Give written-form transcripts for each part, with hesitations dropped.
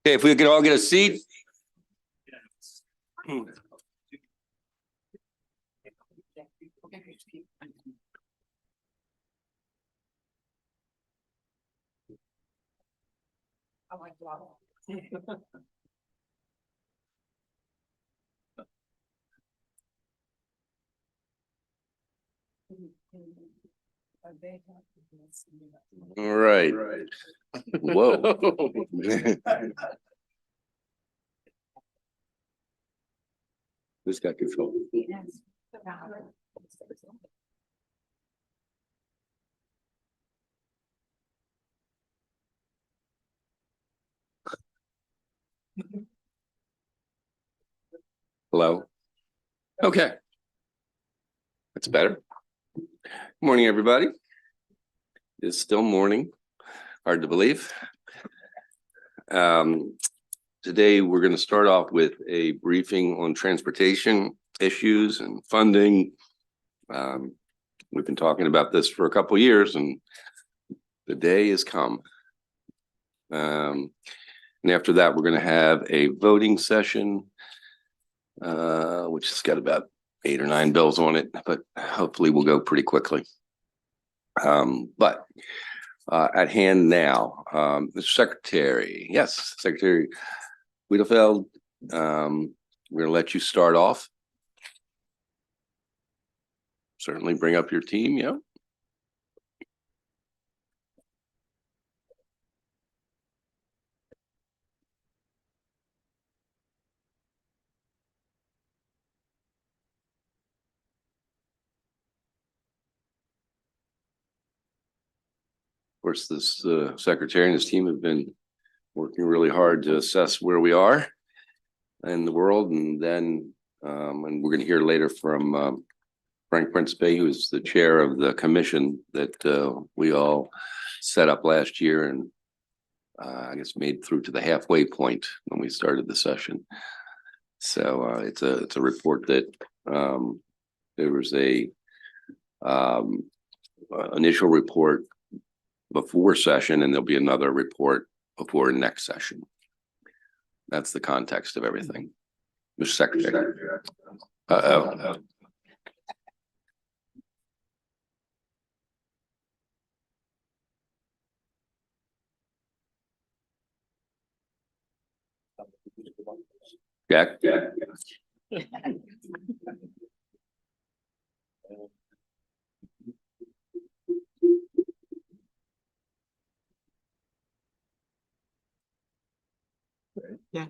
Okay, if we could all get a seat. All right. Whoa. Who's got control? Hello? Okay. That's better. Morning, everybody. It's still morning. Hard to believe. Today, we're going to start off with a briefing on transportation issues and funding. We've been talking about this for a couple of years, and the day has come. And after that, we're going to have a voting session, which has got about 8 or 9 bills on it, but hopefully we'll go pretty quickly. But at hand now, Mr. Secretary. Yes, Secretary Wiedefeld, we're going to let you start off. Certainly bring up your team, yeah. Of course, this secretary and his team have been working really hard to assess where we are in the world, and then and we're going to hear later from Frank Principe, who is the chair of the commission that we all set up last year, and I guess made through to the halfway point when we started the session. So it's a report that there was a initial report before session, and there'll be another report before next session. That's the context of everything. Mr. Secretary. Jack? Yeah.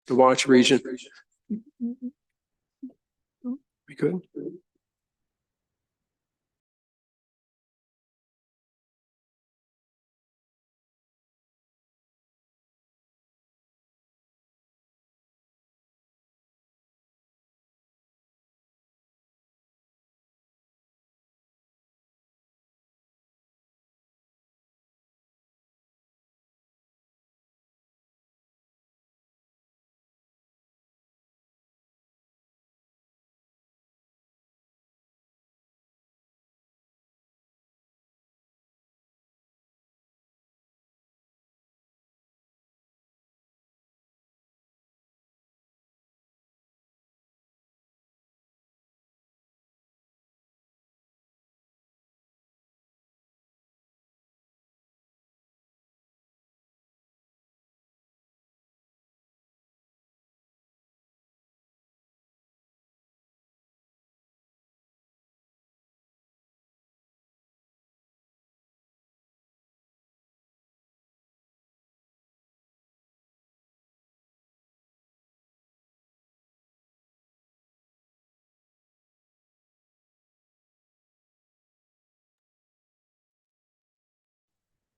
the Washington region. We good?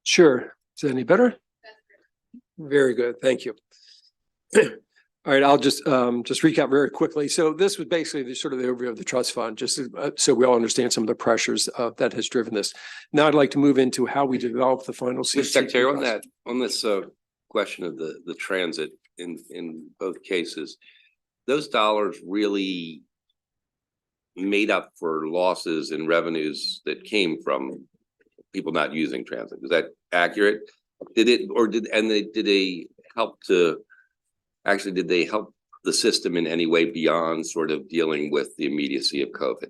Sure. Is that any better? Very good. Thank you. All right, I'll just recap very quickly. So this was basically the sort of the overview of the trust fund, just so we all understand some of the pressures that has driven this. Now I'd like to move into how we develop the final Mr. CCP. Secretary, on this question of the transit in both cases, those dollars really made up for losses in revenues that came from people not using transit. Is that accurate? Did they help to actually, did they help the system in any way beyond sort of dealing with the immediacy of COVID?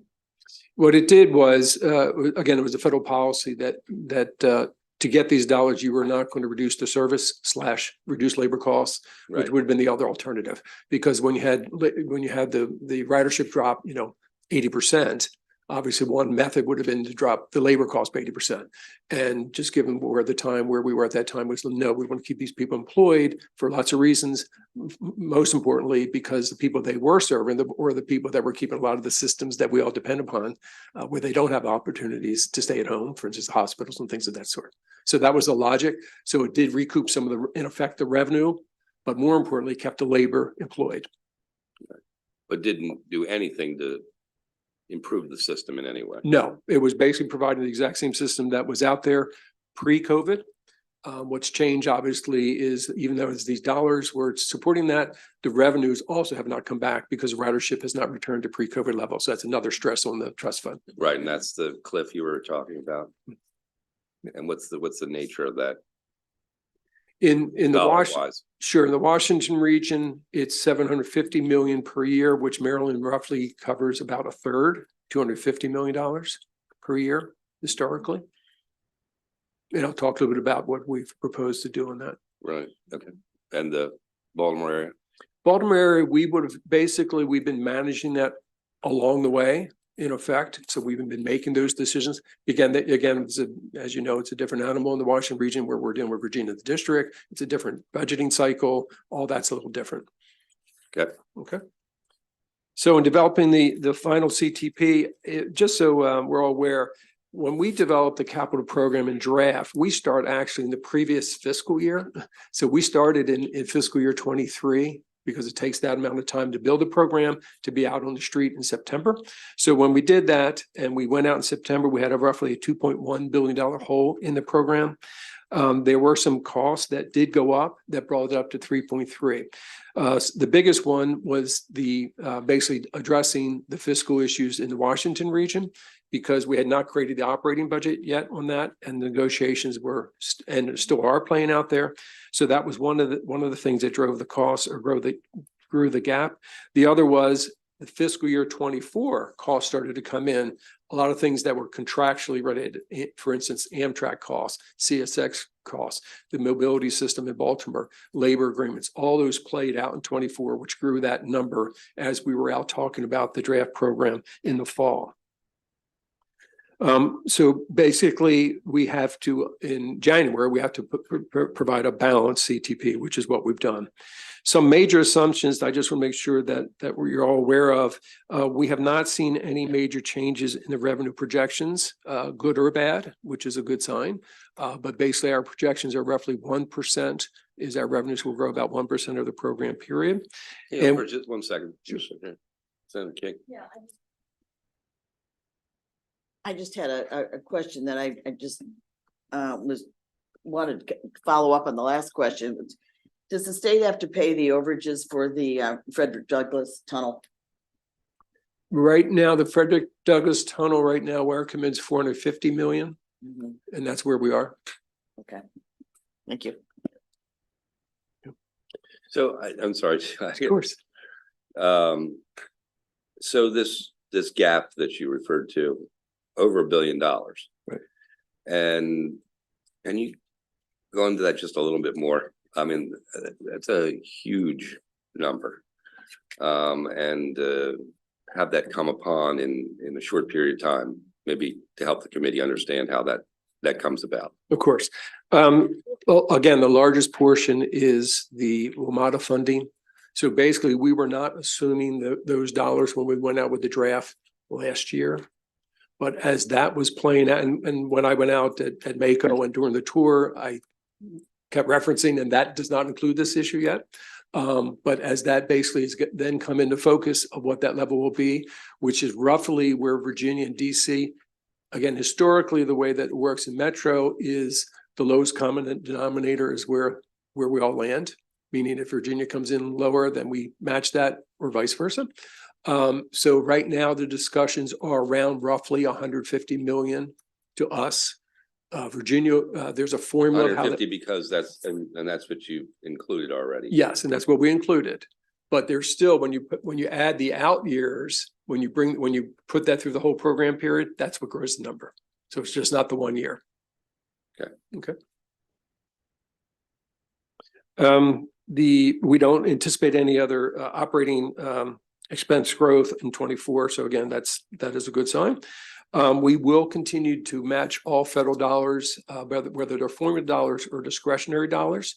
What it did was, again, it was a federal policy that to get these dollars, you were not going to reduce the service / reduce labor costs, Right. which would have been the other alternative. Because when you had the ridership drop, 80%, obviously one method would have been to drop the labor cost by 80%. And just given where we were at that time was, no, we want to keep these people employed for lots of reasons. Most importantly, because the people they were serving were the people that were keeping a lot of the systems that we all depend upon, where they don't have opportunities to stay at home, for instance, hospitals and things of that sort. So that was the logic. So it did recoup some of the, in effect, the revenue, but more importantly, kept the labor employed. But didn't do anything to improve the system in any way? No, it was basically providing the exact same system that was out there pre-COVID. What's changed, obviously, is even though it's these dollars were supporting that, the revenues also have not come back because ridership has not returned to pre-COVID levels. So that's another stress on the trust fund. Right, and that's the cliff you were talking about. And what's the nature of that? In the Wise. Sure, in the Washington region, it's 750 million per year, which Maryland roughly covers about a third, $250 million per year historically. And I'll talk a little bit about what we've proposed to do on that. Right. Okay. And the Baltimore area? Baltimore area, we've been managing that along the way, in effect. So we've been making those decisions. Again, as you know, it's a different animal in the Washington region where we're dealing with Virginia, the district. It's a different budgeting cycle. All that's a little different. Okay. Okay. So in developing the final CTP, just so we're all aware, when we develop the capital program and draft, we start actually in the previous fiscal year. So we started in fiscal year 23 because it takes that amount of time to build a program to be out on the street in September. So when we did that and we went out in September, we had a roughly a $2.1 billion hole in the program. There were some costs that did go up that brought it up to 3.3. The biggest one was the basically addressing the fiscal issues in the Washington region, because we had not created the operating budget yet on that, and the negotiations were and still are playing out there. So that was one of the things that drove the costs or grew the gap. The other was the fiscal year 24 costs started to come in. A lot of things that were contractually related, for instance, Amtrak costs, CSX costs, the mobility system in Baltimore, labor agreements, all those played out in 24, which grew that number as we were out talking about the draft program in the fall. So basically, we have to, in January, we have to provide a balanced CTP, which is what we've done. Some major assumptions I just want to make sure that you're all aware of. We have not seen any major changes in the revenue projections, good or bad, which is a good sign. But basically, our projections are roughly 1%. Is our revenues will grow about 1% of the program period. Yeah, And- for just 1 second. Senator King. Yeah, I just had a question that I just wanted to follow up on the last question. Does the state have to pay the overages for the Frederick Douglass Tunnel? Right now, the Frederick Douglass Tunnel right now, where it commits 450 million, and that's where we are. Okay, thank you. So I'm sorry. Of course. So this gap that you referred to, over $1 billion. Right. And can you go into that just a little bit more? I mean, that's a huge number. And have that come upon in a short period of time, maybe to help the committee understand how that comes about. Of course. Well, again, the largest portion is the WMATA funding. So basically, we were not assuming those dollars when we went out with the draft last year. But as that was playing out, and when I went out at Mako and during the tour, I kept referencing, and that does not include this issue yet. But as that basically is then come into focus of what that level will be, which is roughly where Virginia and DC, again, historically, the way that it works in Metro is the lowest common denominator is where we all land, meaning if Virginia comes in lower, then we match that or vice versa. So right now the discussions are around roughly 150 million to us. Virginia, there's a formula. 150 because that's what you included already. Yes, and that's what we included. But there's still, when you add the out years, when you put that through the whole program period, that's what grows the number. So it's just not the 1 year. Okay. We don't anticipate any other operating expense growth in 24. So again, that is a good sign. We will continue to match all federal dollars, whether they're formula dollars or discretionary dollars.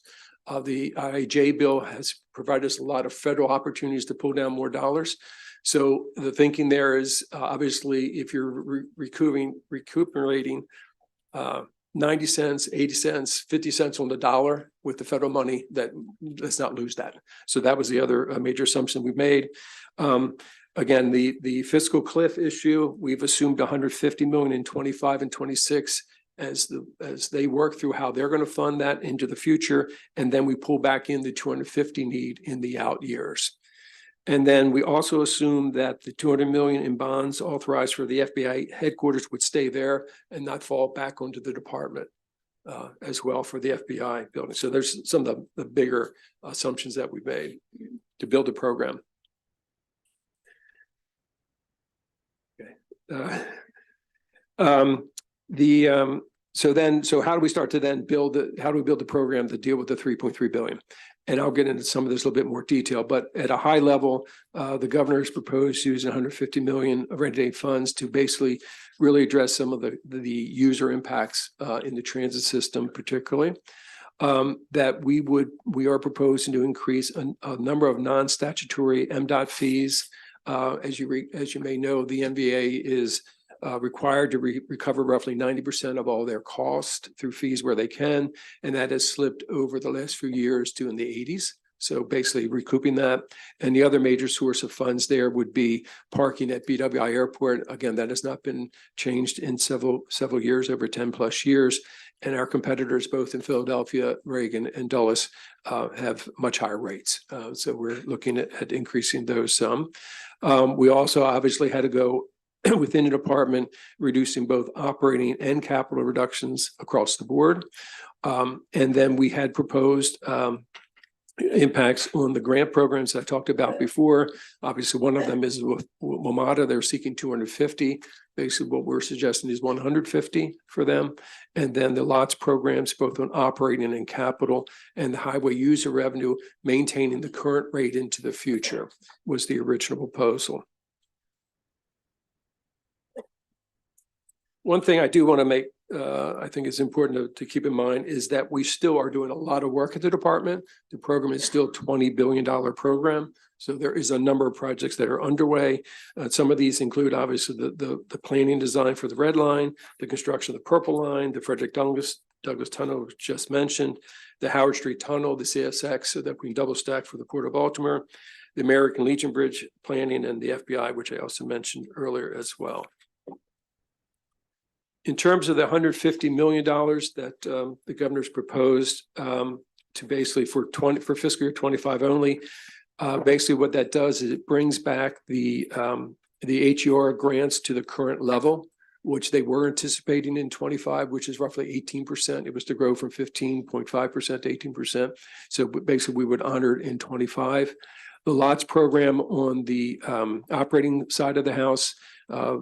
The IIJ bill has provided us a lot of federal opportunities to pull down more dollars. So the thinking there is obviously if you're recuperating 90 cents, 80 cents, 50 cents on the dollar with the federal money, let's not lose that. So that was the other major assumption we made. Again, the fiscal cliff issue, we've assumed 150 million in 25 and 26 as they work through how they're going to fund that into the future. And then we pull back in the 250 need in the out years. And then we also assume that the 200 million in bonds authorized for the FBI headquarters would stay there and not fall back onto the department as well for the FBI building. So there's some of the bigger assumptions that we made to build a program. Okay. So how do we start to then build the program to deal with the 3.3 billion? And I'll get into some of this a little bit more detail, but at a high level, the governor's proposed using 150 million of rainy day funds to basically really address some of the user impacts in the transit system, particularly. That we are proposing to increase a number of non-statutory MDOT fees. As you may know, the MVA is required to recover roughly 90% of all their costs through fees where they can, and that has slipped over the last few years to in the 80s. So basically recouping that. And the other major source of funds there would be parking at BWI Airport. Again, that has not been changed in several years, over 10 plus years. And our competitors, both in Philadelphia, Reagan, and Dulles, have much higher rates. So we're looking at increasing those some. We also obviously had to go within the department, reducing both operating and capital reductions across the board. And then we had proposed impacts on the grant programs I talked about before. Obviously, one of them is with WMATA. They're seeking 250. Basically, what we're suggesting is 150 for them. And then the LOTS programs, both on operating and capital, and the highway user revenue, maintaining the current rate into the future was the original proposal. One thing I do want to make, I think is important to keep in mind is that we still are doing a lot of work at the department. The program is still $20 billion program. So there is a number of projects that are underway. Some of these include obviously the planning design for the Red Line, the construction of the Purple Line, the Frederick Douglass Tunnel just mentioned, the Howard Street Tunnel, the CSX, so that we can double stack for the Port of Baltimore, the American Legion Bridge planning, and the FBI, which I also mentioned earlier as well. In terms of the $150 million that the governor's proposed to basically for fiscal year 25 only, basically what that does is it brings back the HER grants to the current level, which they were anticipating in 25, which is roughly 18%. It was to grow from 15.5% to 18%. So basically we would honor it in 25. The lots program on the operating side of the house,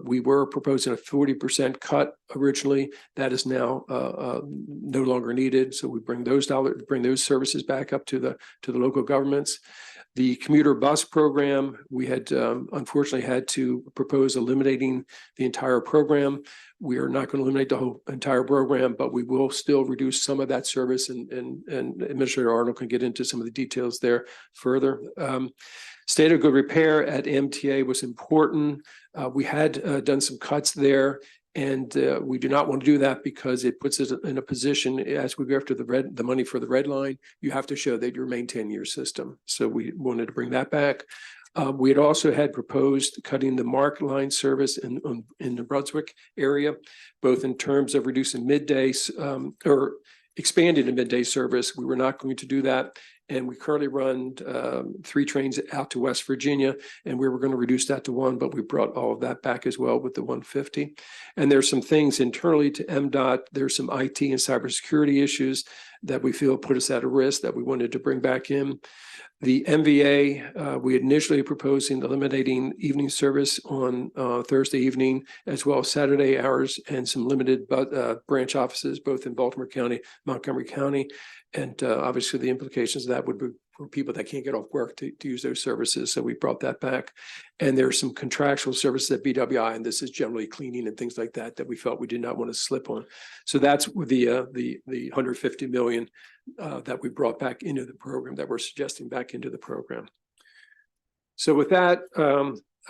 we were proposing a 40% cut originally. That is now no longer needed. So we bring those services back up to the local governments. The commuter bus program, we had unfortunately had to propose eliminating the entire program. We are not going to eliminate the whole entire program, but we will still reduce some of that service, and Administrator Arnold can get into some of the details there further. State of good repair at MTA was important. We had done some cuts there, and we do not want to do that because it puts us in a position as we go after the money for the Red Line, you have to show that you're maintaining your system. So we wanted to bring that back. We had also proposed cutting the Mark Line service in the Brunswick area, both in terms of reducing middays or expanding the midday service. We were not going to do that. And we currently run 3 trains out to West Virginia, and we were going to reduce that to 1, but we brought all of that back as well with the 150. And there's some things internally to MDOT. There's some IT and cybersecurity issues that we feel put us at a risk that we wanted to bring back in. The MVA, we initially proposing eliminating evening service on Thursday evening, as well as Saturday hours, and some limited branch offices, both in Baltimore County, Montgomery County. And obviously the implications of that would be for people that can't get off work to use those services. So we brought that back. And there's some contractual services at BWI, and this is generally cleaning and things like that, that we felt we did not want to slip on. So that's the $150 million that we brought back into the program, that we're suggesting back into the program. So with that,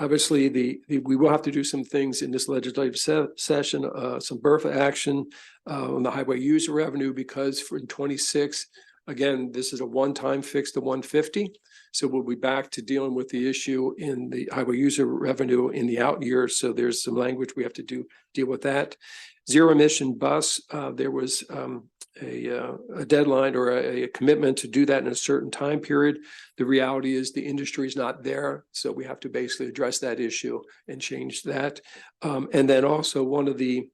obviously we will have to do some things in this legislative session, some BRFA action on the highway user revenue, because for 26, again, this is a one-time fix to 150. So we'll be back to dealing with the issue in the highway user revenue in the out years. So there's some language we have to deal with that. Zero emission bus, there was a deadline or a commitment to do that in a certain time period. The reality is the industry is not there. So we have to basically address that issue and change that. And then also one of the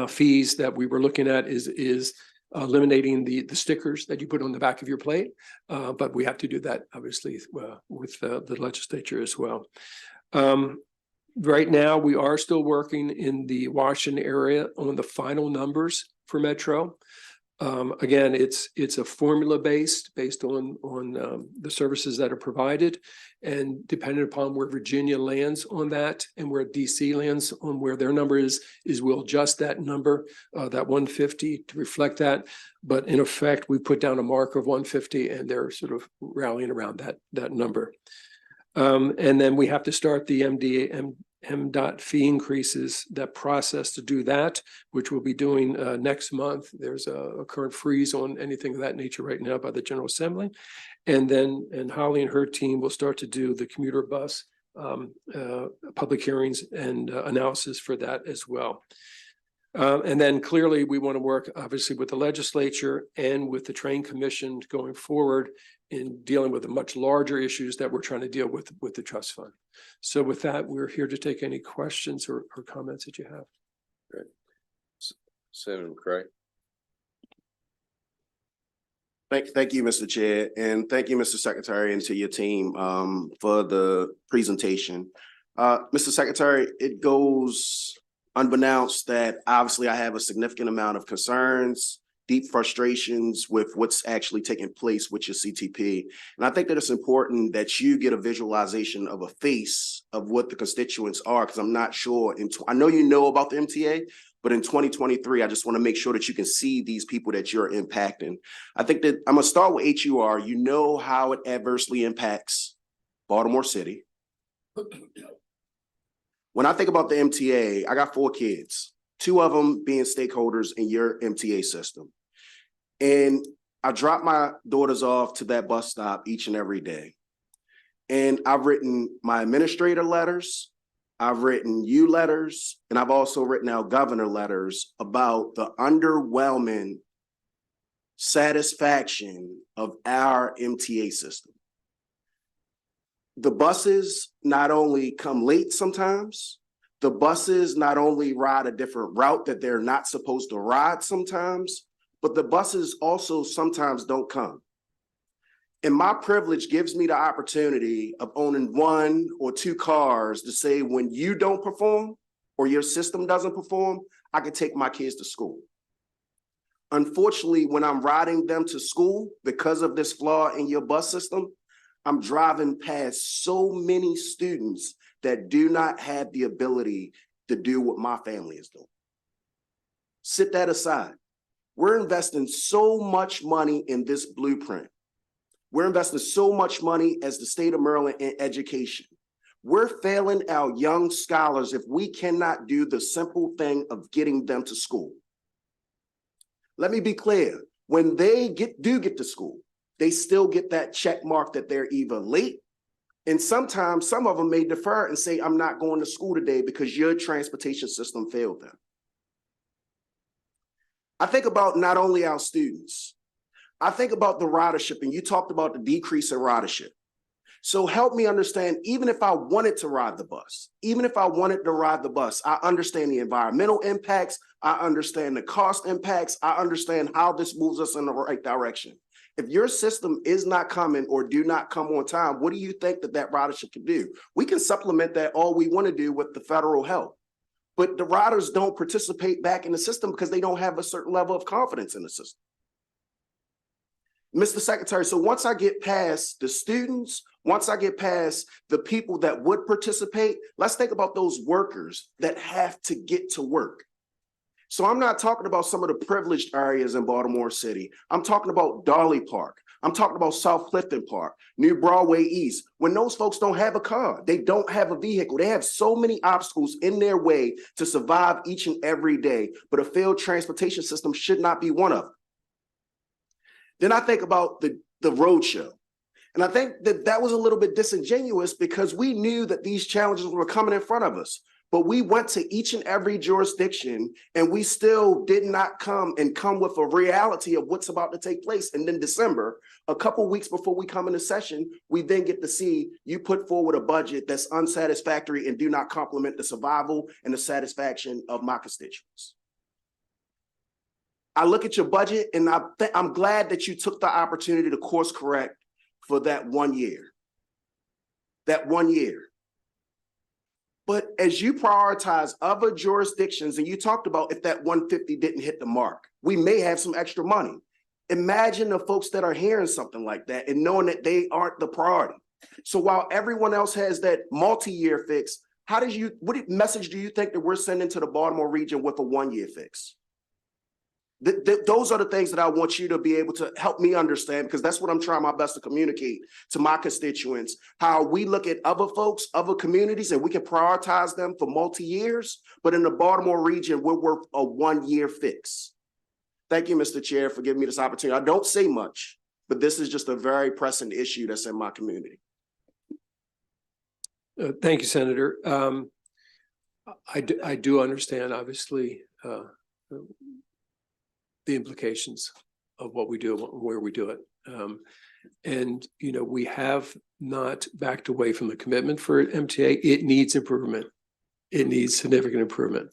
fees that we were looking at is eliminating the stickers that you put on the back of your plate. But we have to do that obviously with the legislature as well. Right now, we are still working in the Washington area on the final numbers for Metro. Again, it's a formula based on the services that are provided, and depending upon where Virginia lands on that and where DC lands on where their number is we'll adjust that number, that 150 to reflect that. But in effect, we put down a marker of 150, and they're sort of rallying around that number. And then we have to start the MDOT fee increases, that process to do that, which we'll be doing next month. There's a current freeze on anything of that nature right now by the General Assembly. And Holly and her team will start to do the commuter bus public hearings and analysis for that as well. And then clearly we want to work obviously with the legislature and with the train commission going forward in dealing with the much larger issues that we're trying to deal with the trust fund. So with that, we're here to take any questions or comments that you have. Great. Senator McCray. Thank you, Mr. Chair, and thank you, Mr. Secretary, and to your team for the presentation. Mr. Secretary, it goes unbeknownst that obviously I have a significant amount of concerns deep frustrations with what's actually taking place with your CTP. And I think that it's important that you get a visualization of a face of what the constituents are, because I'm not sure. I know you know about the MTA, but in 2023, I just want to make sure that you can see these people that you're impacting. I think that I'm going to start with HUR. You know how it adversely impacts Baltimore City. When I think about the MTA, I got 4 kids, 2 of them being stakeholders in your MTA system. And I drop my daughters off to that bus stop each and every day. And I've written my administrator letters, I've written you letters, and I've also written our governor letters about the underwhelming satisfaction of our MTA system. The buses not only come late sometimes, the buses not only ride a different route that they're not supposed to ride sometimes, but the buses also sometimes don't come. And my privilege gives me the opportunity of owning 1 or 2 cars to say, when you don't perform or your system doesn't perform, I can take my kids to school. Unfortunately, when I'm riding them to school, because of this flaw in your bus system, I'm driving past so many students that do not have the ability to do what my family is doing. Sit that aside. We're investing so much money in this blueprint. We're investing so much money as the state of Maryland in education. We're failing our young scholars if we cannot do the simple thing of getting them to school. Let me be clear, when they do get to school, they still get that check mark that they're either late, and sometimes some of them may defer and say, I'm not going to school today because your transportation system failed them. I think about not only our students, I think about the ridership, and you talked about the decrease in ridership. So help me understand, even if I wanted to ride the bus, I understand the environmental impacts, I understand the cost impacts, I understand how this moves us in the right direction. If your system is not coming or do not come on time, what do you think that ridership can do? We can supplement that all we want to do with the federal help. But the riders don't participate back in the system because they don't have a certain level of confidence in the system. Mr. Secretary, so once I get past the students, once I get past the people that would participate, let's think about those workers that have to get to work. So I'm not talking about some of the privileged areas in Baltimore City. I'm talking about Darley Park. I'm talking about South Clifton Park, New Broadway East. When those folks don't have a car, they don't have a vehicle. They have so many obstacles in their way to survive each and every day, but a failed transportation system should not be one of them. Then I think about the road show. And I think that was a little bit disingenuous because we knew that these challenges were coming in front of us. But we went to each and every jurisdiction and we still did not come with a reality of what's about to take place. And then December, a couple weeks before we come into session, we then get to see you put forward a budget that's unsatisfactory and do not complement the survival and the satisfaction of my constituents. I look at your budget and I'm glad that you took the opportunity to course correct for that 1 year. That 1 year. But as you prioritize other jurisdictions, and you talked about if that 150 didn't hit the mark, we may have some extra money. Imagine the folks that are hearing something like that and knowing that they aren't the priority. So while everyone else has that multi-year fix, what message do you think that we're sending to the Baltimore region with a 1 year fix? Those are the things that I want you to be able to help me understand, because that's what I'm trying my best to communicate to my constituents, how we look at other folks, other communities, and we can prioritize them for multi-years, but in the Baltimore region, we're worth a 1 year fix. Thank you, Mr. Chair, for giving me this opportunity. I don't say much, but this is just a very pressing issue that's in my community. Thank you, Senator. I do understand, obviously, the implications of what we do, where we do it. And, you know, we have not backed away from the commitment for MTA. It needs improvement. It needs significant improvement.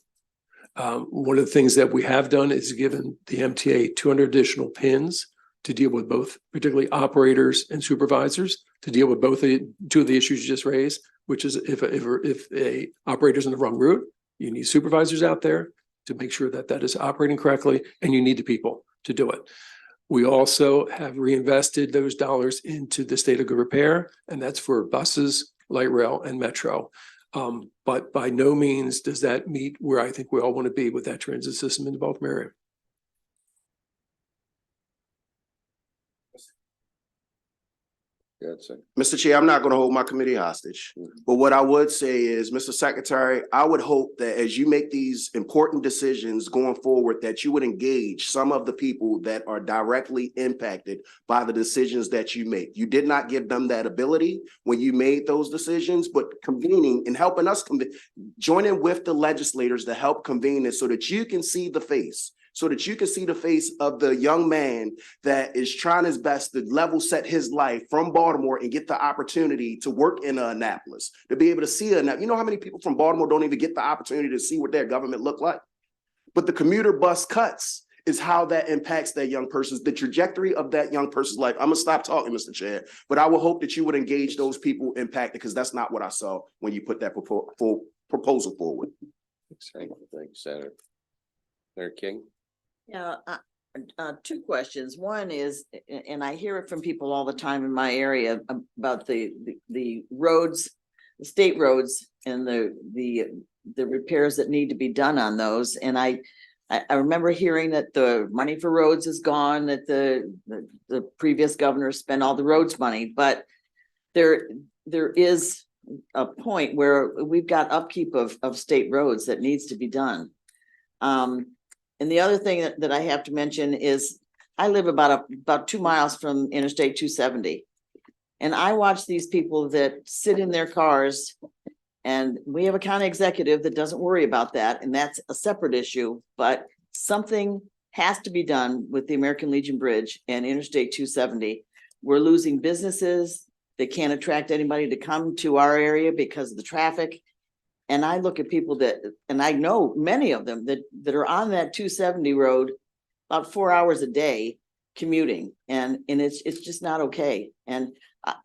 One of the things that we have done is given the MTA 200 additional pins to deal with both, particularly operators and supervisors, to deal with both two of the issues you just raised, which is if a operator's in the wrong route, you need supervisors out there to make sure that that is operating correctly, and you need the people. to do it. We also have reinvested those dollars into the state of good repair, and that's for buses, light rail, and metro. But by no means does that meet where I think we all want to be with that transit system in the Baltimore area. Yeah, it's a- Mr. Chair, I'm not going to hold my committee hostage, but what I would say is, Mr. Secretary, I would hope that as you make these important decisions going forward, that you would engage some of the people that are directly impacted by the decisions that you make. You did not give them that ability when you made those decisions, but convening and helping us joining with the legislators to help convene it so that you can see the face. So that you can see the face of the young man that is trying his best to level set his life from Baltimore and get the opportunity to work in Annapolis, to be able to see Annapolis. You know how many people from Baltimore don't even get the opportunity to see what their government look like? But the commuter bus cuts is how that impacts that young person's, the trajectory of that young person's life. I'm gonna stop talking, Mr. Chair, but I will hope that you would engage those people impacted, because that's not what I saw when you put that proposal forward. Thank you, Senator. Senator King? Yeah, two questions. One is, and I hear it from people all the time in my area about the roads, the state roads, and the repairs that need to be done on those. And I remember hearing that the money for roads is gone, that the previous governor spent all the roads money, but there is a point where we've got upkeep of state roads that needs to be done. And the other thing that I have to mention is I live about 2 miles from Interstate 270. And I watch these people that sit in their cars, and we have a county executive that doesn't worry about that. And that's a separate issue, but something has to be done with the American Legion Bridge and Interstate 270. We're losing businesses. They can't attract anybody to come to our area because of the traffic. And I look at people and I know many of them that are on that 270 road about 4 hours a day commuting, and it's just not okay. And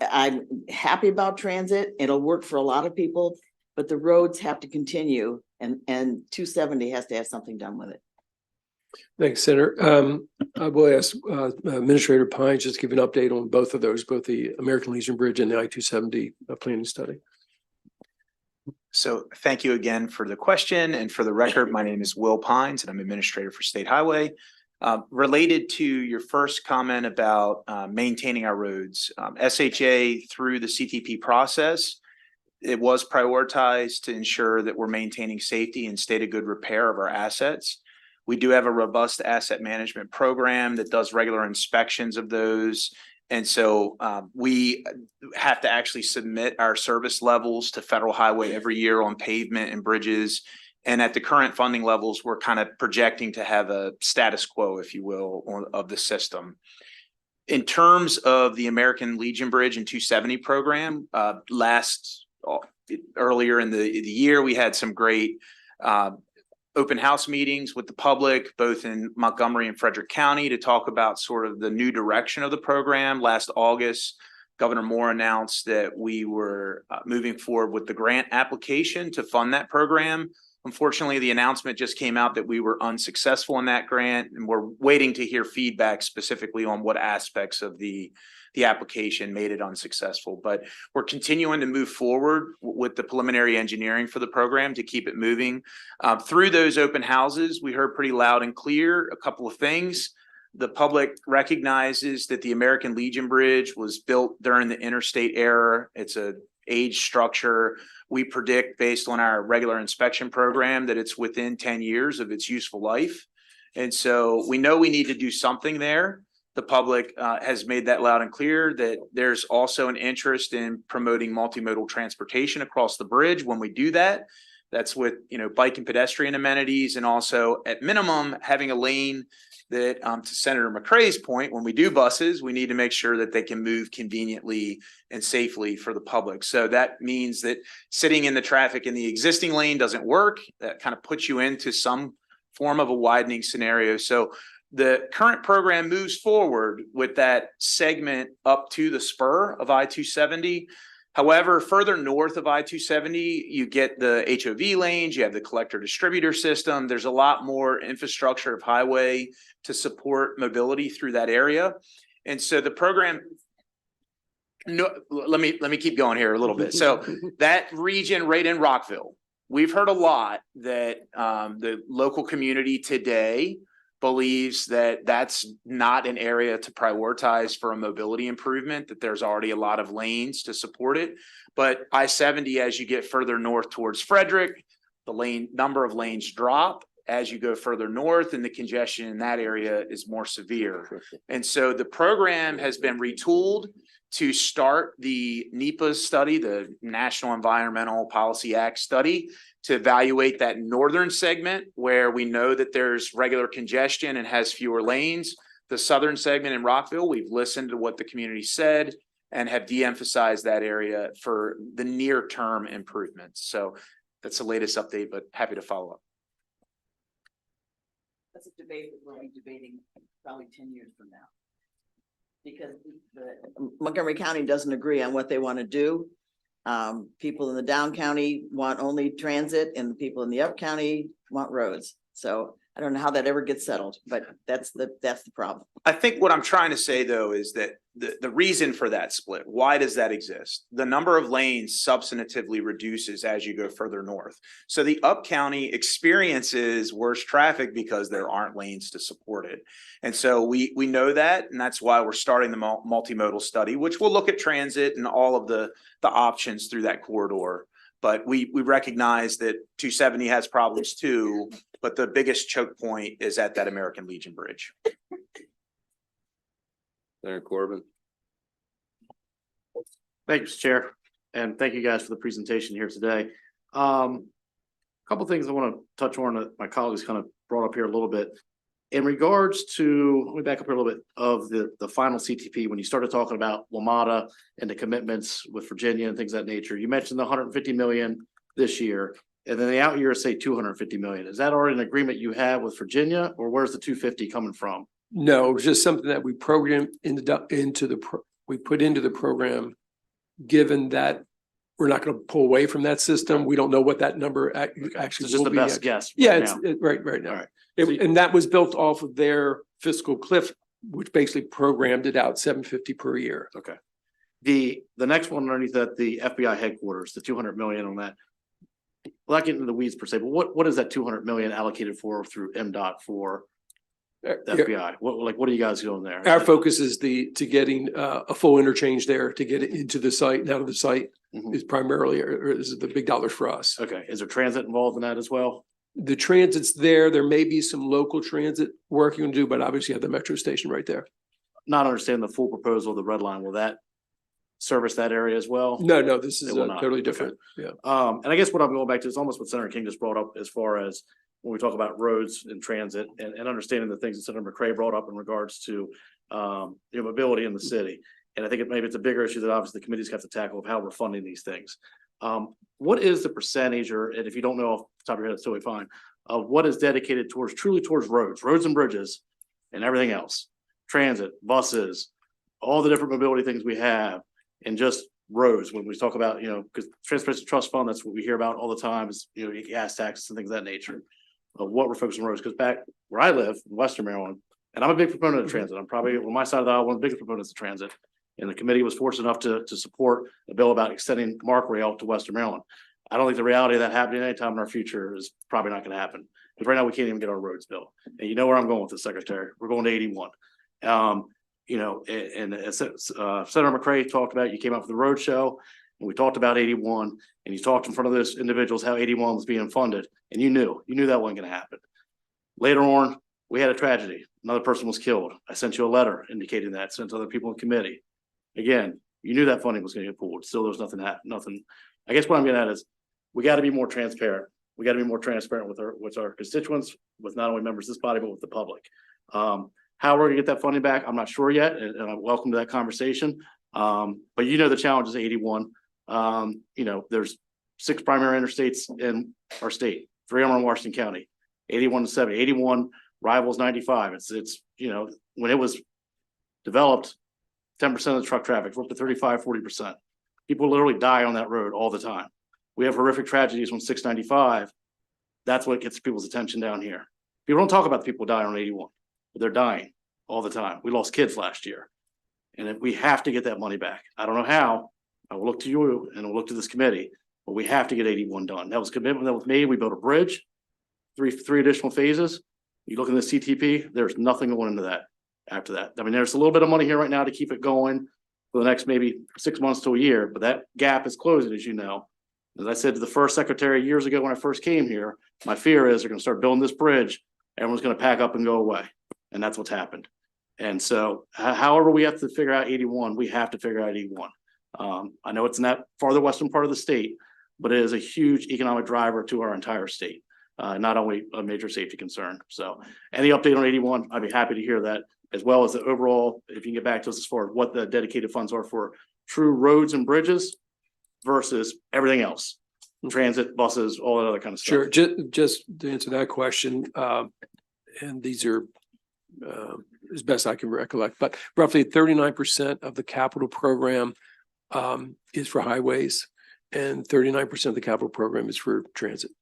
I'm happy about transit. It'll work for a lot of people, but the roads have to continue, and 270 has to have something done with it. Thanks, Senator. I will ask Administrator Pines just to give an update on both of those, both the American Legion Bridge and the I-270 planning study. So thank you again for the question, and for the record, my name is Will Pines and I'm Administrator for State Highway. Related to your first comment about maintaining our roads, SHA through the CTP process, it was prioritized to ensure that we're maintaining safety and state of good repair of our assets. We do have a robust asset management program that does regular inspections of those. And so we have to actually submit our service levels to Federal Highway every year on pavement and bridges. And at the current funding levels, we're kind of projecting to have a status quo, if you will, of the system. In terms of the American Legion Bridge and 270 program, earlier in the year, we had some great open house meetings with the public, both in Montgomery and Frederick County, to talk about sort of the new direction of the program. Last August, Governor Moore announced that we were moving forward with the grant application to fund that program. Unfortunately, the announcement just came out that we were unsuccessful in that grant, and we're waiting to hear feedback specifically on what aspects of the application made it unsuccessful. But we're continuing to move forward with the preliminary engineering for the program to keep it moving. Through those open houses, we heard pretty loud and clear a couple of things. The public recognizes that the American Legion Bridge was built during the interstate era. It's an age structure. We predict, based on our regular inspection program, that it's within 10 years of its useful life. And so we know we need to do something there. The public has made that loud and clear, that there's also an interest in promoting multimodal transportation across the bridge. When we do that, that's with, bike and pedestrian amenities, and also at minimum having a lane that, to Senator McCrae's point, when we do buses, we need to make sure that they can move conveniently and safely for the public. So that means that sitting in the traffic in the existing lane doesn't work. That kind of puts you into some form of a widening scenario. So the current program moves forward with that segment up to the spur of I-270. However, further north of I-270, you get the HOV lanes, you have the collector distributor system. There's a lot more infrastructure of highway to support mobility through that area. And so the program, no, let me keep going here a little bit. So that region right in Rockville, we've heard a lot that the local community today believes that that's not an area to prioritize for a mobility improvement, that there's already a lot of lanes to support it. But I-70, as you get further north towards Frederick, the number of lanes drop as you go further north, and the congestion in that area is more severe. And so the program has been retooled to start the NEPA study, the National Environmental Policy Act study, to evaluate that northern segment where we know that there's regular congestion and has fewer lanes. The southern segment in Rockville, we've listened to what the community said and have de-emphasized that area for the near-term improvements. So that's the latest update, but happy to follow up. That's a debate that we'll be debating probably 10 years from now. Because Montgomery County doesn't agree on what they want to do. People in the down county want only transit and the people in the up county want roads. So I don't know how that ever gets settled, but that's the problem. I think what I'm trying to say, though, is that the reason for that split, why does that exist? The number of lanes substantively reduces as you go further north. So the up county experiences worse traffic because there aren't lanes to support it. And so we know that, and that's why we're starting the multimodal study, which will look at transit and all of the options through that corridor. But we recognize that 270 has problems too, but the biggest choke point is at that American Legion Bridge. Senator Corbin. Thank you, Mr. Chair, and thank you guys for the presentation here today. Couple things I want to touch on that my colleagues kind of brought up here a little bit. In regards to, let me back up here a little bit of the final CTP, when you started talking about WMATA and the commitments with Virginia and things of that nature, you mentioned the 150 million this year, and then the out years say 250 million. Is that already an agreement you have with Virginia, or where's the 250 coming from? No, it was just something that we programmed we put into the program, given that we're not going to pull away from that system. We don't know what that number actually It's will just the be. best guess. Yeah, right right now. now. All right. And that was built off of their fiscal cliff, which basically programmed it out 750 per year. Okay. The next one underneath that, the FBI headquarters, the 200 million on that. Well, not getting into the weeds per se, but what is that 200 million allocated for through MDOT for the FBI? What are you guys doing there? Our focus is to getting a full interchange there to get it into the site and out of the site is primarily, or is the big dollars for us. Okay. Is there transit involved in that as well? The transit's there. There may be some local transit work you can do, but obviously you have the metro station right there. Not understand the full proposal of the red line. Will that service that area as well? No, this is It will not. totally different. Yeah. And I guess what I'm going back to is almost what Senator King just brought up as far as when we talk about roads and transit and understanding the things that Senator McCray brought up in regards to mobility in the city. And I think maybe it's a bigger issue that obviously the committee's got to tackle of how we're funding these things. What is the percentage, and if you don't know off the top of your head, it's totally fine, of what is dedicated truly towards roads and bridges and everything else, transit, buses, all the different mobility things we have, and just roads. When we talk about, because Transportation Trust Fund, that's what we hear about all the time is, gas taxes and things of that nature. Of what we're focusing on roads, because back where I live in Western Maryland, and I'm a big proponent of transit. I'm probably on my side of the aisle, one of the biggest proponents of transit. And the committee was fortunate enough to support a bill about extending MARC rail to Western Maryland. I don't think the reality of that happening anytime in our future is probably not going to happen. Because right now we can't even get our roads built. And you know where I'm going with this, Secretary. We're going to 81. Senator McCray talked about, you came out for the road show and we talked about 81 and you talked in front of those individuals how 81 was being funded. And you knew that wasn't going to happen. Later on, we had a tragedy. Another person was killed. I sent you a letter indicating that, sent to other people in committee. Again, you knew that funding was going to get pulled. Still, there's nothing. I guess what I'm getting at is we got to be more transparent. We got to be more transparent with our constituents, with not only members of this body, but with the public. How we're going to get that funding back, I'm not sure yet, and I'm welcome to that conversation. But the challenge is 81. There's 6 primary interstates in our state, 3 of them in Washington County, 81 to 70. 81 rivals 95. It's when it was developed, 10% of the truck traffic, we're up to 35, 40%. People literally die on that road all the time. We have horrific tragedies on 695. That's what gets people's attention down here. People don't talk about the people dying on 81, but they're dying all the time. We lost kids last year. And if we have to get that money back. I don't know how. I will look to you and we'll look to this committee, but we have to get 81 done. That was a commitment that was made. We built a bridge, three additional phases. You look in the CTP, there's nothing going into that after that. I mean, there's a little bit of money here right now to keep it going for the next maybe 6 months to a year, but that gap is closing, as you know. As I said to the first secretary years ago when I first came here, my fear is they're going to start building this bridge. Everyone's going to pack up and go away. And that's what's happened. And so however we have to figure out 81, we have to figure out 81. I know it's in that farther western part of the state, but it is a huge economic driver to our entire state, not only a major safety concern. So any update on 81, I'd be happy to hear that, as well as the overall, if you can get back to us as far as what the dedicated funds are for true roads and bridges versus everything else, transit, buses, all that other kind of stuff. Sure, just to answer that question, and these are as best I can recollect, but roughly 39% of the capital program is for highways, and 39% of the capital program is for transit.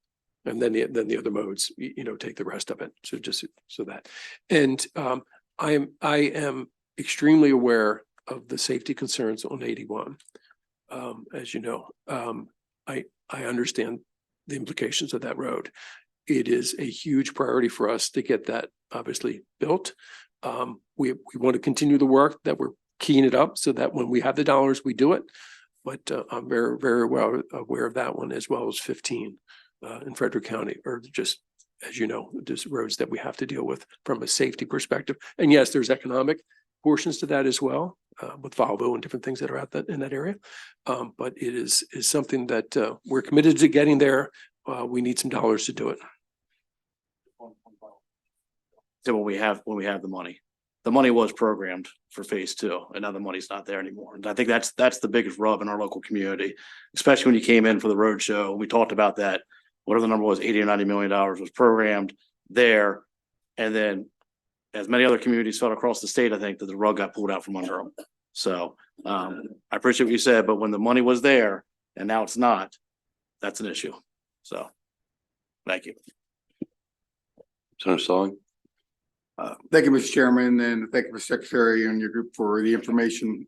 And then the other modes, take the rest of it. So just so that, and I am extremely aware of the safety concerns on 81. As you know, I understand the implications of that road. It is a huge priority for us to get that obviously built. We want to continue the work that we're keying it up so that when we have the dollars, we do it. But I'm very, very well aware of that one, as well as 15 in Frederick County, or just, as you know, just roads that we have to deal with from a safety perspective. And yes, there's economic portions to that as well, with Volvo and different things that are out in that area. But it is something that we're committed to getting there. We need some dollars to do it. So when we have the money was programmed for phase 2, and now the money's not there anymore. And I think that's the biggest rub in our local community, especially when you came in for the road show. We talked about that. Whatever the number was, $80 or $90 million was programmed there. And then as many other communities felt across the state, I think that the rug got pulled out from under them. So I appreciate what you said, but when the money was there and now it's not, that's an issue. So thank you. Senator Sullivan? Thank you, Mr. Chairman, and thank you, Mr. Secretary, and your group for the information.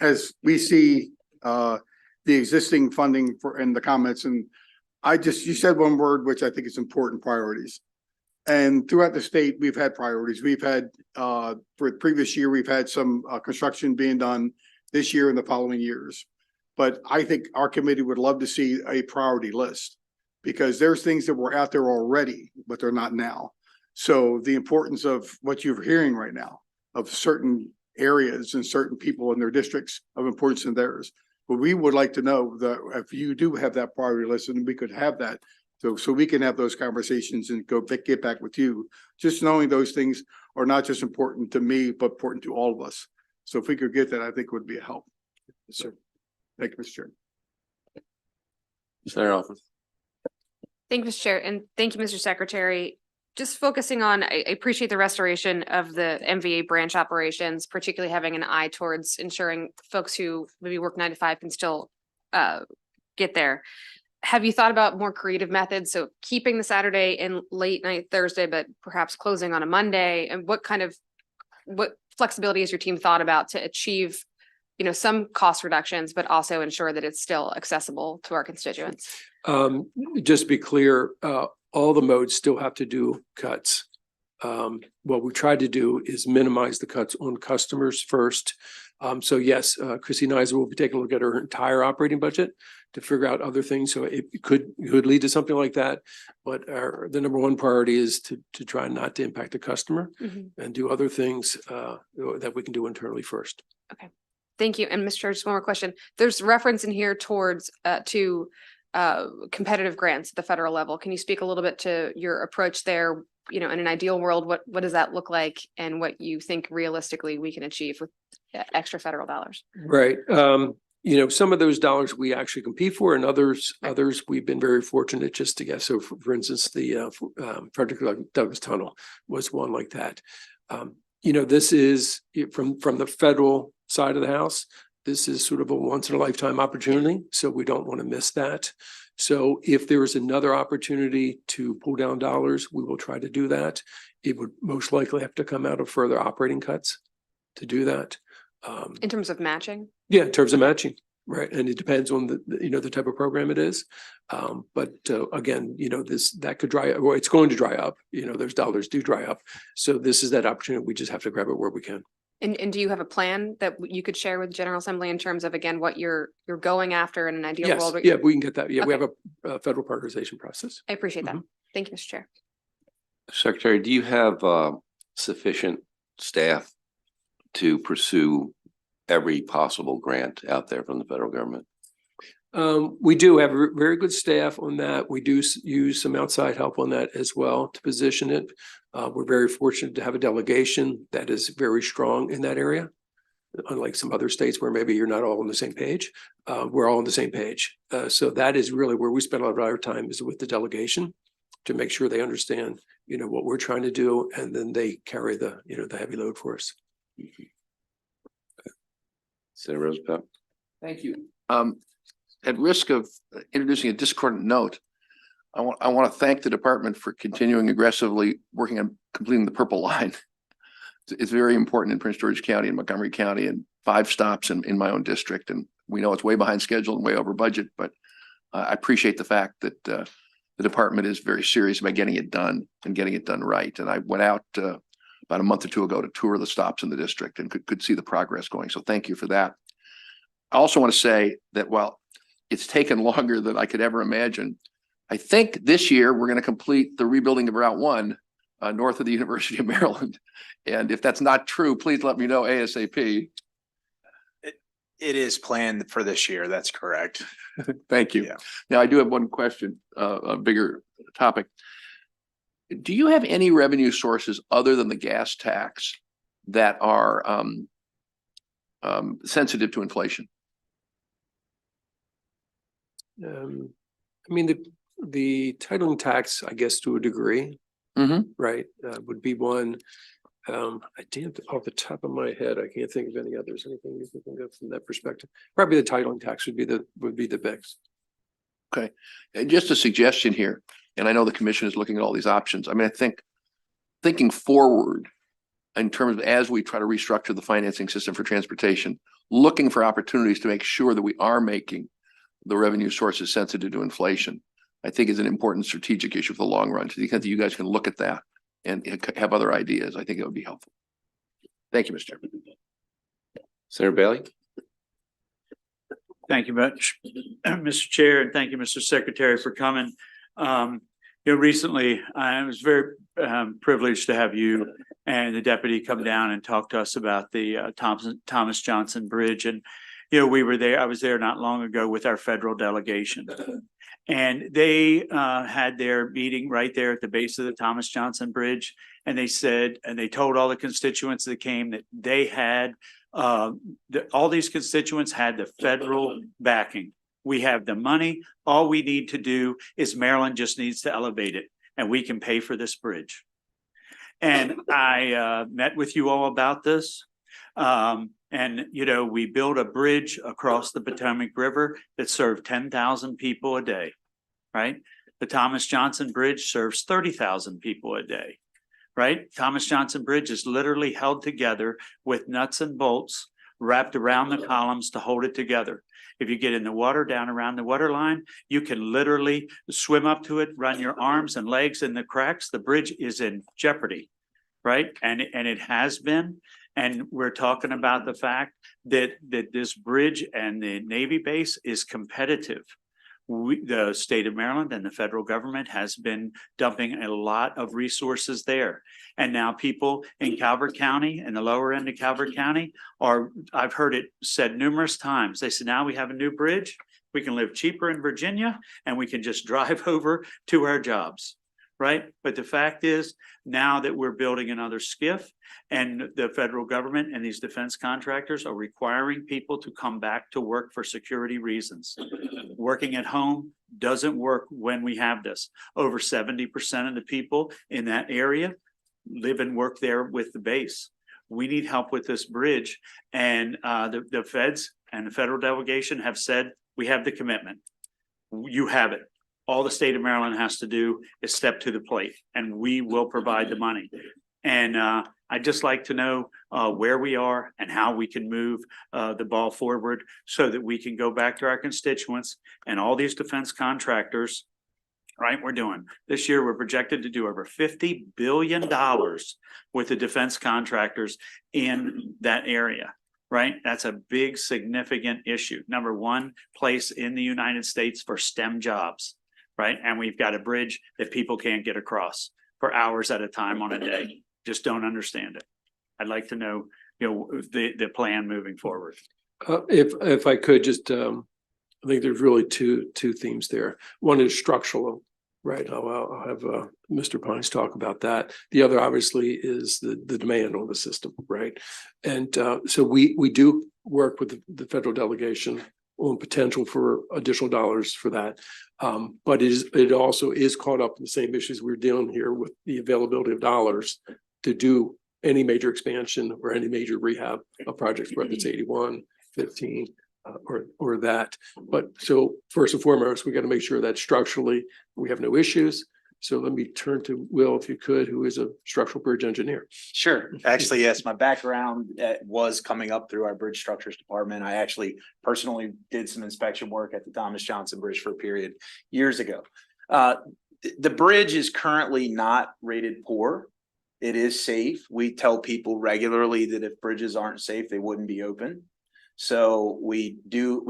As we see the existing funding and the comments, and you said one word, which I think is important: priorities. And throughout the state, we've had priorities. We've had, for the previous year, we've had some construction being done this year and the following years. But I think our committee would love to see a priority list, because there's things that were out there already, but they're not now. So the importance of what you're hearing right now, of certain areas and certain people in their districts, of importance in theirs. But we would like to know that if you do have that priority list, and we could have that, so we can have those conversations and get back with you. Just knowing those things are not just important to me, but important to all of us. So if we could get that, I think would be a help. Yes, sir. Thank you, Mr. Chairman. Senator Hoffman? Thank you, Mr. Chair, and thank you, Mr. Secretary. Just focusing on, I appreciate the restoration of the MVA branch operations, particularly having an eye towards ensuring folks who maybe work 9 to 5 can still get there. Have you thought about more creative methods? So keeping the Saturday and late night Thursday, but perhaps closing on a Monday, and what flexibility has your team thought about to achieve, some cost reductions, but also ensure that it's still accessible to our constituents? Just to be clear, all the modes still have to do cuts. What we tried to do is minimize the cuts on customers first. So yes, Chrissy Nizer will be taking a look at her entire operating budget to figure out other things. So it could lead to something like that. But the number one priority is to try not to impact the customer and do other things that we can do internally first. Okay, thank you. And Mr. Chair, just one more question. There's reference in here towards to competitive grants at the federal level. Can you speak a little bit to your approach there? In an ideal world, what does that look like, and what you think realistically we can achieve with extra federal dollars? Right. Some of those dollars we actually compete for, and others we've been very fortunate just to get. So for instance, the Frederick Douglass Tunnel was one like that. This is from the federal side of the house. This is sort of a once in a lifetime opportunity, so we don't want to miss that. So if there is another opportunity to pull down dollars, we will try to do that. It would most likely have to come out of further operating cuts to do that. In terms of matching? Yeah, in terms of matching, right? And it depends on the type of program it is. But again, that could dry, well, it's going to dry up, those dollars do dry up. So this is that opportunity. We just have to grab it where we can. And do you have a plan that you could share with General Assembly in terms of, again, what you're going after in an ideal Yes, world? yeah, we can get that. Yeah, we Okay. have a federal prioritization process. I appreciate that. Mhm. Thank you, Mr. Chair. Secretary, do you have sufficient staff to pursue every possible grant out there from the federal government? We do have very good staff on that. We do use some outside help on that as well to position it. We're very fortunate to have a delegation that is very strong in that area. Unlike some other states where maybe you're not all on the same page, we're all on the same page. So that is really where we spend a lot of our time, is with the delegation, to make sure they understand, what we're trying to do, and then they carry the heavy load for us. Senator Roosevelt? Thank you. At risk of introducing a discordant note, I want to thank the department for continuing aggressively working on completing the purple line. It's very important in Prince George's County and Montgomery County, and 5 stops in my own district. And we know it's way behind schedule and way over budget, but I appreciate the fact that the department is very serious about getting it done and getting it done right. And I went out about a month or 2 ago to tour the stops in the district and could see the progress going. So thank you for that. I also want to say that while it's taken longer than I could ever imagine, I think this year we're going to complete the rebuilding of Route 1 north of the University of Maryland. And if that's not true, please let me know ASAP. It is planned for this year. That's correct. Thank you. Yeah. Now, I do have one question, a bigger topic. Do you have any revenue sources other than the gas tax that are sensitive to inflation? I mean, the titling tax, I guess, to a degree, right, would be one. I can't, off the top of my head, I can't think of any others. Anything you can think of from that perspective? Probably the titling tax would be the biggest. Okay, and just a suggestion here, and I know the commission is looking at all these options. I mean, I think thinking forward in terms of as we try to restructure the financing system for transportation, looking for opportunities to make sure that we are making the revenue sources sensitive to inflation, I think is an important strategic issue for the long run. To the extent that you guys can look at that and have other ideas, I think it would be helpful. Thank you, Mr. Chairman. Senator Bailey? Thank you much, Mr. Chair, and thank you, Mr. Secretary, for coming. Recently, I was very privileged to have you and the deputy come down and talk to us about the Thomas Johnson Bridge. And, we were there, I was there not long ago with our federal delegation. And they had their meeting right there at the base of the Thomas Johnson Bridge. And they said, and they told all the constituents that came that they had, all these constituents had the federal backing. We have the money. All we need to do is Maryland just needs to elevate it, and we can pay for this bridge. And I met with you all about this. And, we built a bridge across the Potomac River that served 10,000 people a day, right? The Thomas Johnson Bridge serves 30,000 people a day, right? Thomas Johnson Bridge is literally held together with nuts and bolts wrapped around the columns to hold it together. If you get in the water down around the water line, you can literally swim up to it, run your arms and legs in the cracks. The bridge is in jeopardy, right? And it has been. And we're talking about the fact that this bridge and the Navy base is competitive. The state of Maryland and the federal government has been dumping a lot of resources there. And now people in Calvert County and the lower end of Calvert County I've heard it said numerous times. They said, now we have a new bridge. We can live cheaper in Virginia and we can just drive over to our jobs. Right. But the fact is, now that we're building another SCIF and the federal government and these defense contractors are requiring people to come back to work for security reasons. Working at home doesn't work when we have this. Over 70% of the people in that area live and work there with the base. We need help with this bridge, and the feds and the federal delegation have said, we have the commitment. You have it. All the state of Maryland has to do is step to the plate, and we will provide the money. And I'd just like to know where we are and how we can move the ball forward so that we can go back to our constituents and all these defense contractors. Right, we're doing this year, we're projected to do over $50 billion with the defense contractors in that area. Right, that's a big, significant issue. Number one place in the United States for STEM jobs. Right, and we've got a bridge that people can't get across for hours at a time on a day. Just don't understand it. I'd like to know, the plan moving forward. If I could just, I think there's really two themes there. One is structural, right? I'll have Mr. Pines talk about that. The other obviously is the demand on the system, right? And so we do work with the federal delegation on potential for additional dollars for that. But it also is caught up in the same issues we're dealing here with the availability of dollars to do any major expansion or any major rehab of projects, whether it's 81, 15, or that. But so first and foremost, we got to make sure that structurally we have no issues. So let me turn to Will, if you could, who is a structural bridge engineer. Sure. Actually, yes, my background was coming up through our bridge structures department. I actually personally did some inspection work at the Thomas Johnson Bridge for a period years ago. The bridge is currently not rated poor. It is safe. We tell people regularly that if bridges aren't safe, they wouldn't be open. So we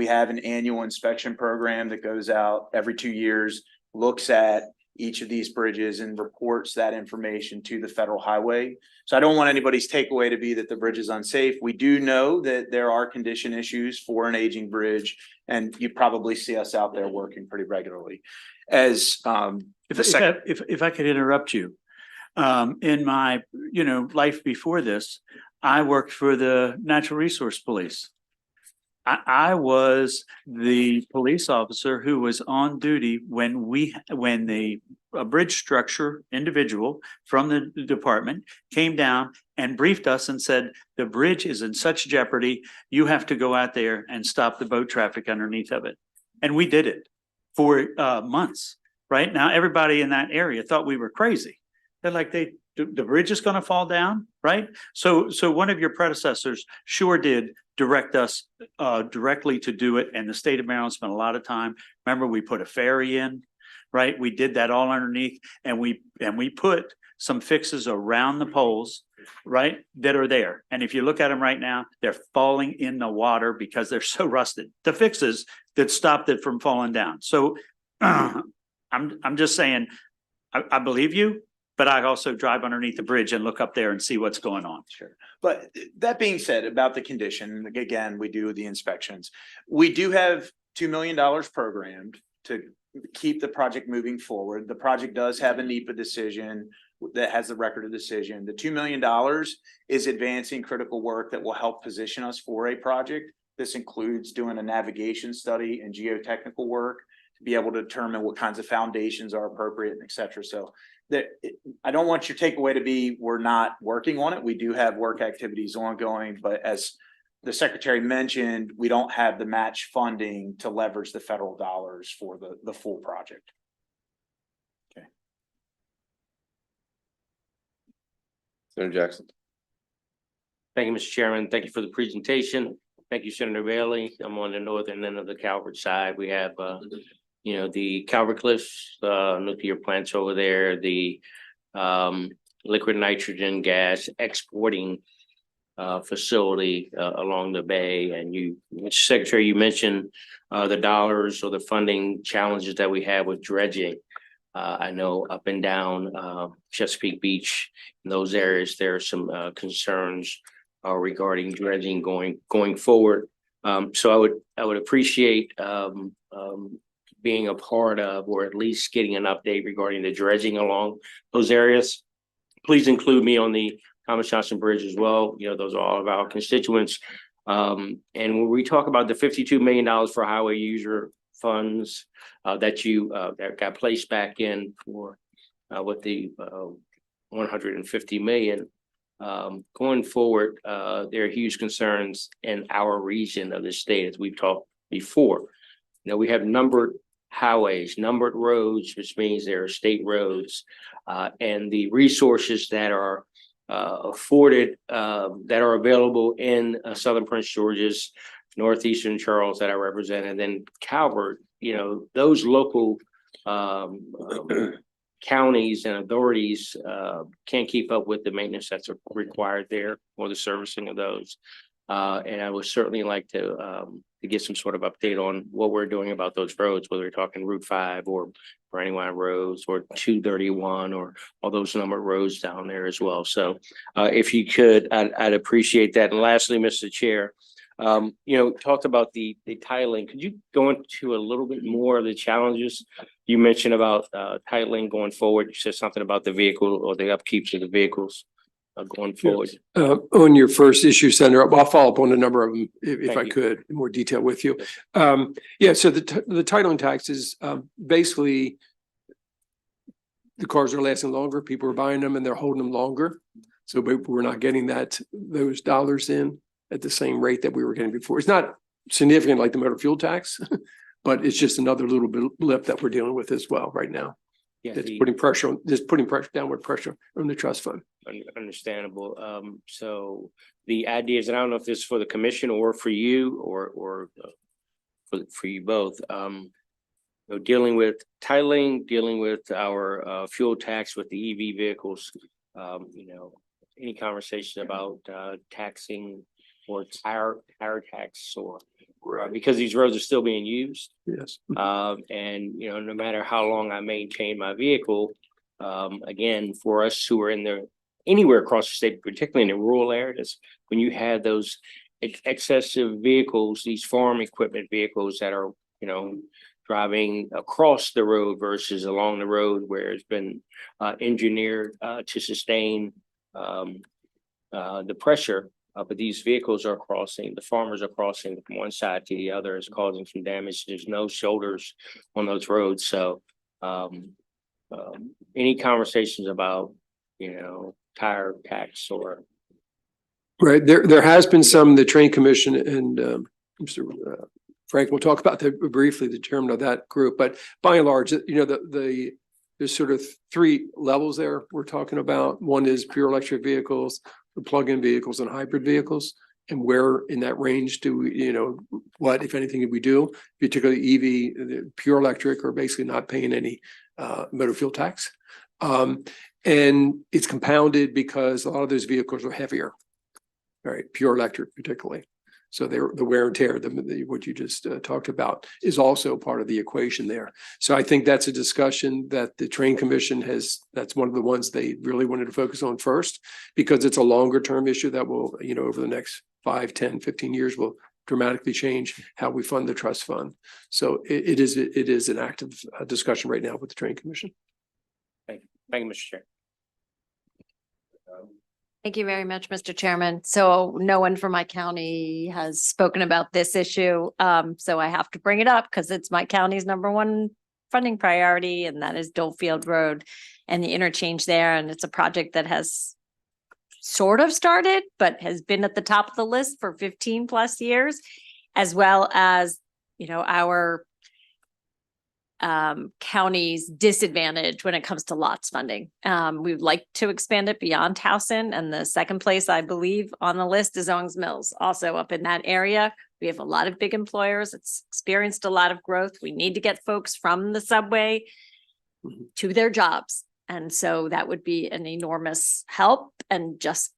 have an annual inspection program that goes out every 2 years, looks at each of these bridges and reports that information to the federal highway. So I don't want anybody's takeaway to be that the bridge is unsafe. We do know that there are condition issues for an aging bridge, and you probably see us out there working pretty regularly. As If I could interrupt you, in my life before this, I worked for the Natural Resource Police. I was the police officer who was on duty when the bridge structure individual from the department came down and briefed us and said, the bridge is in such jeopardy, you have to go out there and stop the boat traffic underneath of it. And we did it for months. Right now, everybody in that area thought we were crazy. They're like, the bridge is going to fall down, right? So one of your predecessors sure did direct us directly to do it, and the state of Maryland spent a lot of time. Remember, we put a ferry in, right? We did that all underneath, and we put some fixes around the poles, right, that are there. And if you look at them right now, they're falling in the water because they're so rusted. The fixes that stopped it from falling down. So I'm just saying, I believe you, but I also drive underneath the bridge and look up there and see what's going on. Sure. But that being said, about the condition, again, we do the inspections. We do have $2 million programmed to keep the project moving forward. The project does have a NEPA decision that has the record of decision. The $2 million is advancing critical work that will help position us for a project. This includes doing a navigation study and geotechnical work to be able to determine what kinds of foundations are appropriate, et cetera. So I don't want your takeaway to be we're not working on it. We do have work activities ongoing, but as the secretary mentioned, we don't have the match funding to leverage the federal dollars for the full project. Okay. Senator Jackson. Thank you, Mr. Chairman. Thank you for the presentation. Thank you, Senator Bailey. I'm on the northern end of the Calvert side. We have, the Calvert Cliffs nuclear plants over there, the liquid nitrogen gas exporting facility along the bay. And Mr. Secretary, you mentioned the dollars or the funding challenges that we have with dredging. I know up and down Chesapeake Beach, in those areas, there are some concerns regarding dredging going forward. So I would appreciate being a part of, or at least getting an update regarding the dredging along those areas. Please include me on the Thomas Johnson Bridge as well. Those are all of our constituents. And when we talk about the $52 million for highway user funds that got placed back in for with the $150 million, Going forward, there are huge concerns in our region of the state, as we've talked before. Now, we have numbered highways, numbered roads, which means there are state roads, and the resources that are afforded, that are available in Southern Prince George's, Northeastern Charles that I represent, and then Calvert, those local counties and authorities can't keep up with the maintenance that's required there or the servicing of those. And I would certainly like to get some sort of update on what we're doing about those roads, whether we're talking Route 5 or Brandywine roads or 231 or all those numbered roads down there as well. So if you could, I'd appreciate that. And lastly, Mr. Chair, talked about the titling. Could you go into a little bit more of the challenges you mentioned about titling going forward? You said something about the vehicle or the upkeep of the vehicles going forward. On your first issue, Senator, I'll follow up on a number of them if Thank I you. could in more detail with you. So the titling tax is basically the cars are lasting longer, people are buying them and they're holding them longer. So we're not getting those dollars in at the same rate that we were getting before. It's not significant like the motor fuel tax, but it's just another little blip that we're dealing with as well right now. Yeah, It's putting downward pressure on the trust fund. Understandable. So the idea is, and I don't know if this is for the commission or for you or for you both, dealing with titling, dealing with our fuel tax with the EV vehicles, any conversation about taxing or tire tax or because these roads are still being used. Yes. And no matter how long I maintain my vehicle, again, for us who are anywhere across the state, particularly in the rural areas, when you have those excessive vehicles, these farm equipment vehicles that are, driving across the road versus along the road where it's been engineered to sustain the pressure. But these vehicles are crossing, the farmers are crossing from one side to the other, is causing some damage. There's no shoulders on those roads. So any conversations about, tire tax or? Right. There has been some, the train commission and Mr. Frank will talk about that briefly, the chairman of that group, but by and large, there's sort of three levels there we're talking about. One is pure electric vehicles, the plug-in vehicles and hybrid vehicles. And where in that range do we, what, if anything, did we do? Particularly EV, the pure electric are basically not paying any motor fuel tax. And it's compounded because a lot of those vehicles are heavier, right? Pure electric particularly. So the wear and tear, what you just talked about is also part of the equation there. So I think that's a discussion that the train commission that's one of the ones they really wanted to focus on first, because it's a longer term issue that will, over the next 5, 10, 15 years will dramatically change how we fund the trust fund. So it is an active discussion right now with the train commission. Thank you, Mr. Chair. Thank you very much, Mr. Chairman. So no one from my county has spoken about this issue. So I have to bring it up because it's my county's #1 funding priority, and that is Dolefield Road and the interchange there. And it's a project that has sort of started, but has been at the top of the list for 15 plus years, as well as, our county's disadvantage when it comes to lots funding. We would like to expand it beyond Towson, and the second place I believe on the list is Owings Mills, also up in that area. We have a lot of big employers. It's experienced a lot of growth. We need to get folks from the subway to their jobs. And so that would be an enormous help. And just,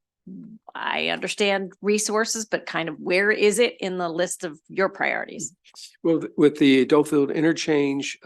I understand resources, but kind of where is it in the list of your priorities? Well, with the Dolefield interchange,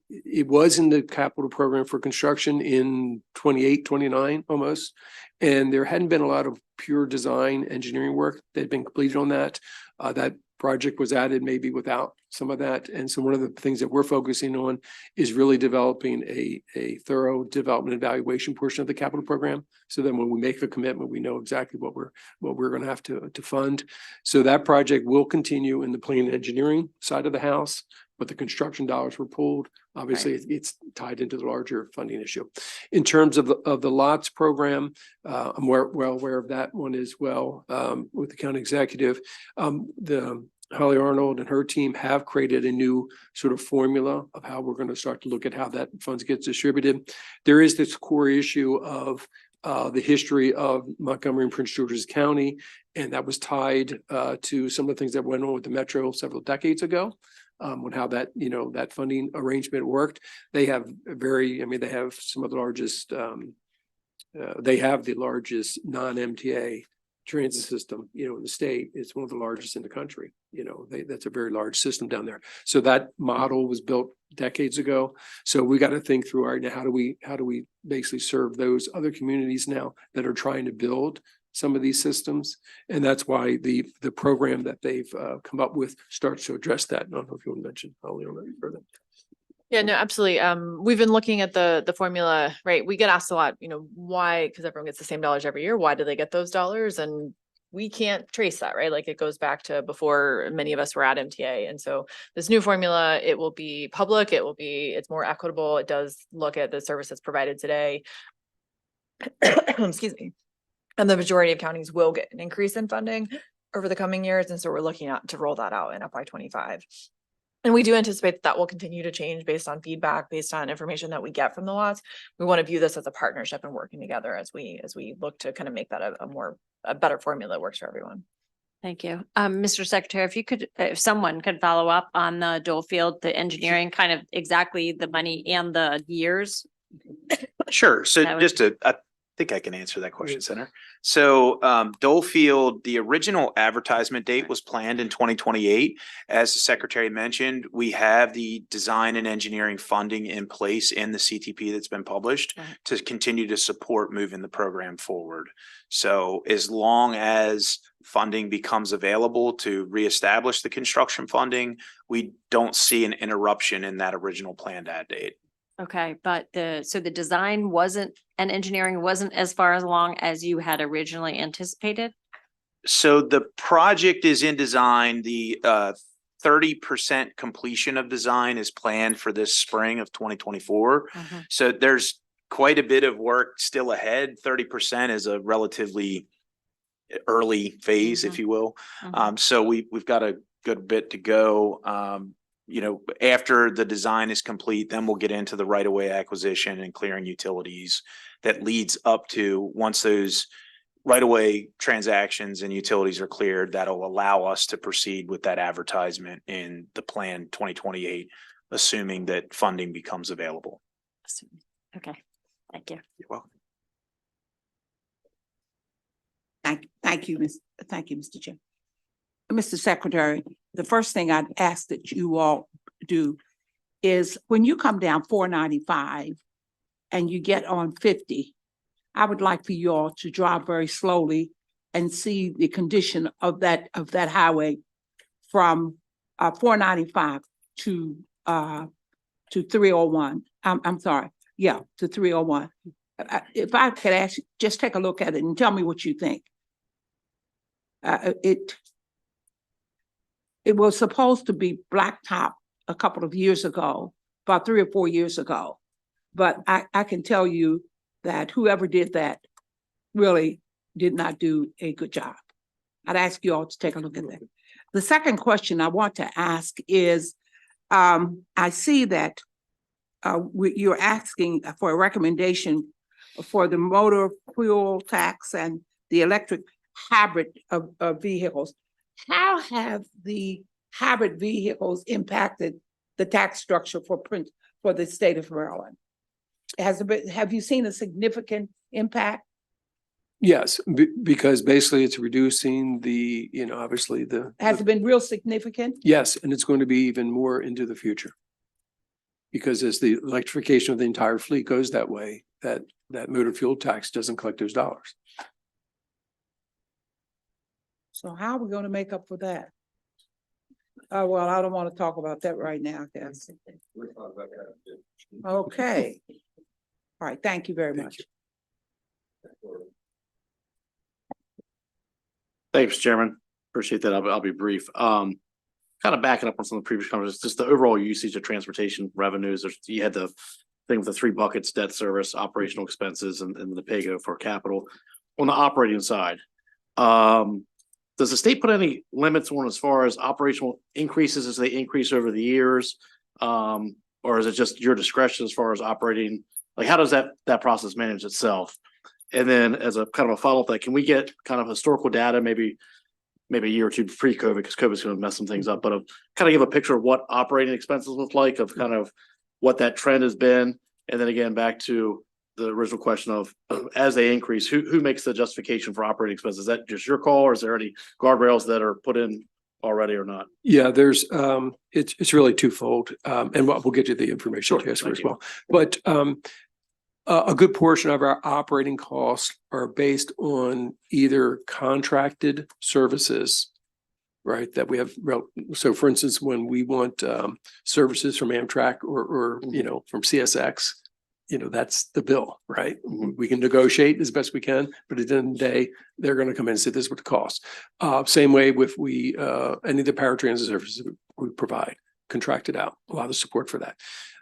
it was in the capital program for construction in 28, 29 almost. And there hadn't been a lot of pure design engineering work that had been completed on that. That project was added maybe without some of that. And so one of the things that we're focusing on is really developing a thorough development evaluation portion of the capital program. So then when we make a commitment, we know exactly what we're going to have to fund. So that project will continue in the planning and engineering side of the house. but the construction dollars were pulled. Obviously, it's tied into the larger funding issue. In terms of the lots program, I'm well aware of that one as well, with the county executive. The Holly Arnold and her team have created a new sort of formula of how we're going to start to look at how that funds gets distributed. There is this core issue of the history of Montgomery and Prince George's County, and that was tied to some of the things that went on with the Metro several decades ago. On how that, that funding arrangement worked. They have they have some of the largest, they have the largest non-MTA transit system, in the state. It's one of the largest in the country. That's a very large system down there. So that model was built decades ago. So we got to think through, all right, now how do we basically serve those other communities now that are trying to build some of these systems? And that's why the program that they've come up with starts to address that. I don't know if you want to mention, Holly, on that further. Yeah, no, absolutely. We've been looking at the formula, right? We get asked a lot, why, because everyone gets the same dollars every year. Why do they get those dollars? And we can't trace that, right? Like it goes back to before many of us were at MTA. And so this new formula, it will be public, it's more equitable. It does look at the services provided today. Excuse me. And the majority of counties will get an increase in funding over the coming years. And so we're looking at to roll that out in FY25. And we do anticipate that will continue to change based on feedback, based on information that we get from the lots. We want to view this as a partnership and working together as we look to kind of make that a better formula that works for everyone. Thank you. Mr. Secretary, if someone could follow up on the Dole Field, the engineering, kind of exactly the money and the years. Sure. So That would- I think I can answer that question, Senator. So Dole Field, the original advertisement date was planned in 2028. As the Secretary mentioned, we have the design and engineering funding in place in the CTP that's been published to continue to support moving the program forward. So as long as funding becomes available to reestablish the construction funding, we don't see an interruption in that original planned ad date. Okay, but the design wasn't, and engineering wasn't as far along as you had originally anticipated? So the project is in design. The 30% completion of design is planned for this spring of 2024. So there's quite a bit of work still ahead. 30% is a relatively early phase, if you will. So we've got a good bit to go. After the design is complete, then we'll get into the right-of-way acquisition and clearing utilities that leads up to, once those right-of-way transactions and utilities are cleared, that'll allow us to proceed with that advertisement in the plan 2028, assuming that funding becomes available. Okay, thank you. You're welcome. Thank you, Mr. Chair. Mr. Secretary, the first thing I'd ask that you all do is when you come down 495 and you get on 50, I would like for you all to drive very slowly and see the condition of that highway from 495 to 301. I'm sorry. Yeah, to 301. If I could ask you, just take a look at it and tell me what you think. It was supposed to be blacktop a couple of years ago, about 3 or 4 years ago. But I can tell you that whoever did that really did not do a good job. I'd ask you all to take a look at that. The second question I want to ask is, I see that you're asking for a recommendation for the motor fuel tax and the electric hybrid of vehicles. How have the hybrid vehicles impacted the tax structure for the state of Maryland? Have you seen a significant impact? Yes, because basically it's reducing the, obviously Has it been real significant? Yes, and it's going to be even more into the future. Because as the electrification of the entire fleet goes that way, that motor fuel tax doesn't collect those dollars. So how are we going to make up for that? Oh, well, I don't want to talk about that right now, I guess. Okay. All right, thank you very much. Thanks, Chairman. Appreciate that. I'll be brief. kind of backing up on some of the previous conversations, just the overall usage of transportation revenues. You had the thing with the three buckets: debt service, operational expenses, and the pay-go for capital. On the operating side, does the state put any limits on as far as operational increases as they increase over the years? Or is it just your discretion as far as operating? Like, how does that process manage itself? And then as a kind of a follow-up, that can we get kind of historical data, maybe a year or two pre-COVID, because COVID's going to mess some things up, but kind of give a picture of what operating expenses look like, of kind of what that trend has been. And then again, back to the original question of as they increase, who makes the justification for operating expenses? Is that just your call, or is there any guardrails that are put in already or not? Yeah, there's, it's really twofold. And we'll get you the information Sure, to answer thank as you. well. But a good portion of our operating costs are based on either contracted services, right, that we have. So for instance, when we want services from Amtrak or from CSX, that's the bill, right? We can negotiate as best we can, but at the end of the day, they're going to come in and say, this is what it costs. Same way with any of the paratransit services we provide, contracted out, a lot of support for that.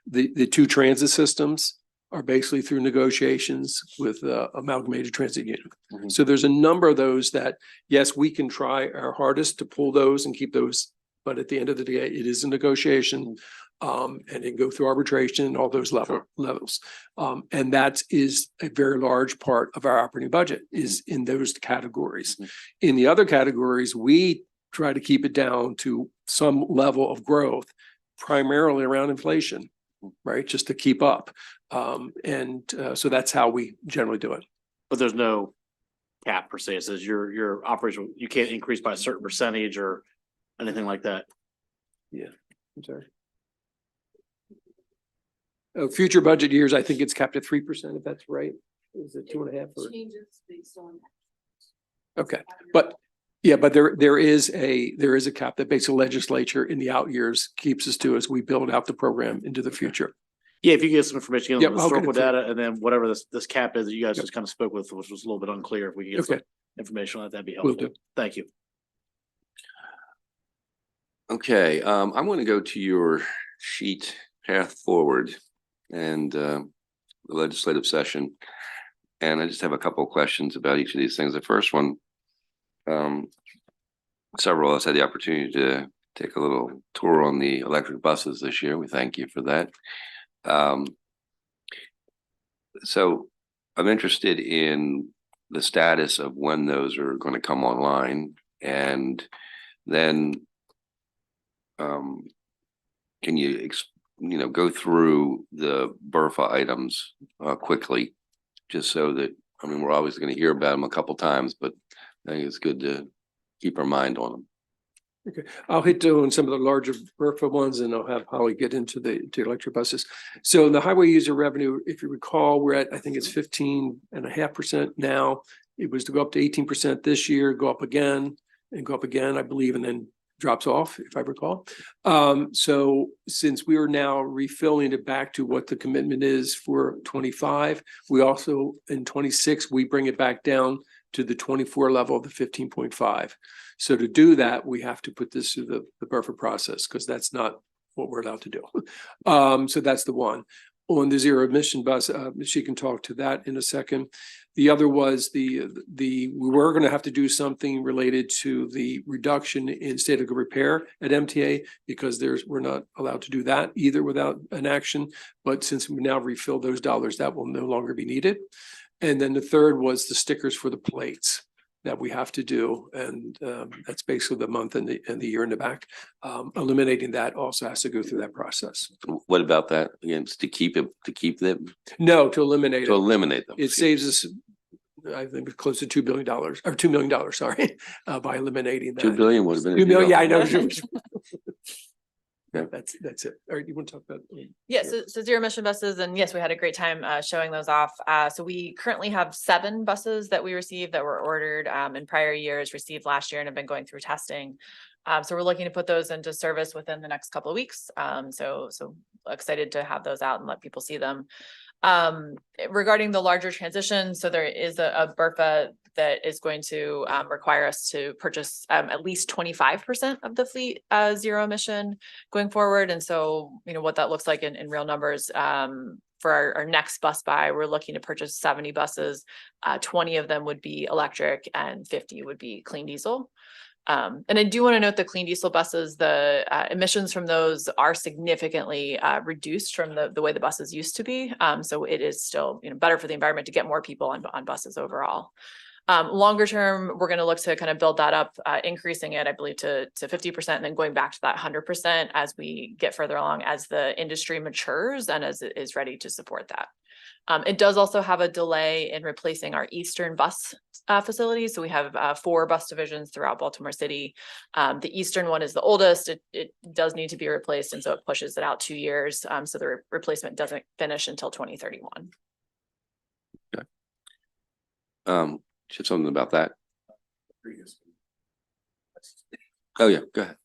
The two transit systems are basically through negotiations with Amalgamated Transit Union. So there's a number of those that, yes, we can try our hardest to pull those and keep those, but at the end of the day, it is a negotiation. And it go through arbitration and all those levels. And that is a very large part of our operating budget, is in those categories. In the other categories, we try to keep it down to some level of growth, primarily around inflation, right? Just to keep up. So that's how we generally do it. But there's no cap per se. It says your operation, you can't increase by a certain percentage or anything like that. Yeah, I'm sorry. Future budget years, I think it's capped at 3%, if that's right. Is it 2.5? Okay, but yeah, but there is a cap that basically legislature in the out years keeps us to as we build out the program into the future. Yeah, if you get some information, Yep, on the I'll get it historical for you. data, and then whatever this cap is that you guys Yep. just kind of spoke with, which was a little bit unclear. If we could get some Okay. information on that, that'd be Will helpful. do. Thank you. Okay, I'm going to go to your sheet, path forward, and the legislative session. And I just have a couple of questions about each of these things. The first one, several of us had the opportunity to take a little tour on the electric buses this year. We thank you for that. So I'm interested in the status of when those are going to come online, and then can you go through the BRFA items quickly, just so that, we're always going to hear about them a couple times, but I think it's good to keep our mind on them. Okay, I'll hit on some of the larger BRFA ones, and I'll have Holly get into the electric buses. So the highway user revenue, if you recall, we're at, I think it's 15.5% now. It was to go up to 18% this year, go up again, I believe, and then drops off, if I recall. So since we are now refilling it back to what the commitment is for 25, we also in 26, we bring it back down to the 24 level of the 15.5. So to do that, we have to put this through the BRFA process, because that's not what we're allowed to do. So that's the one. On the zero emission bus, she can talk to that in a second. The other was we were going to have to do something related to the reduction in state of good repair at MTA, because we're not allowed to do that either without an action. But since we now refill those dollars, that will no longer be needed. And then the third was the stickers for the plates that we have to do. And that's basically the month and the year in the back. Eliminating that also has to go through that process. What about that? Again, it's to keep them, No, to eliminate to it. eliminate them. It saves us, I think, close to $2 billion or $2 million, sorry, by eliminating that. 2 billion would have been. 2 million, yeah, I know. Yeah. That's it. All right, you want to talk about? Yeah, so zero emission buses, and yes, we had a great time showing those off. So we currently have 7 buses that we received that were ordered in prior years, received last year, and have been going through testing. So we're looking to put those into service within the next couple of weeks. So excited to have those out and let people see them. Regarding the larger transition, so there is a BRFA that is going to require us to purchase at least 25% of the fleet zero emission going forward. And so, you know, what that looks like in real numbers, for our next bus buy, we're looking to purchase 70 buses. 20 of them would be electric and 50 would be clean diesel. And I do want to note the clean diesel buses, the emissions from those are significantly reduced from the way the buses used to be. So it is still, you know, better for the environment to get more people on buses overall. Longer term, we're going to look to kind of build that up, increasing it, I believe, to 50%, and then going back to that 100% as we get further along, as the industry matures and as it is ready to support that. It does also have a delay in replacing our eastern bus facilities. So we have 4 bus divisions throughout Baltimore City. The eastern one is the oldest. It does need to be replaced, and so it pushes it out 2 years. So the replacement doesn't finish until 2031. Said something about that. Oh, yeah, go ahead.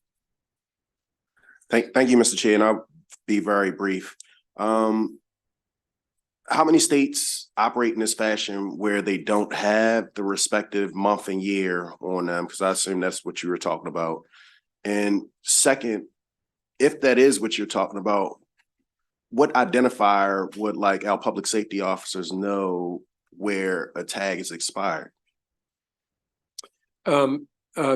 Thank you, Mr. Chair, and I'll be very brief. How many states operate in this fashion where they don't have the respective month and year on them? Because I assume that's what you were talking about. And second, if that is what you're talking about, what identifier would like our public safety officers know where a tag is expired? A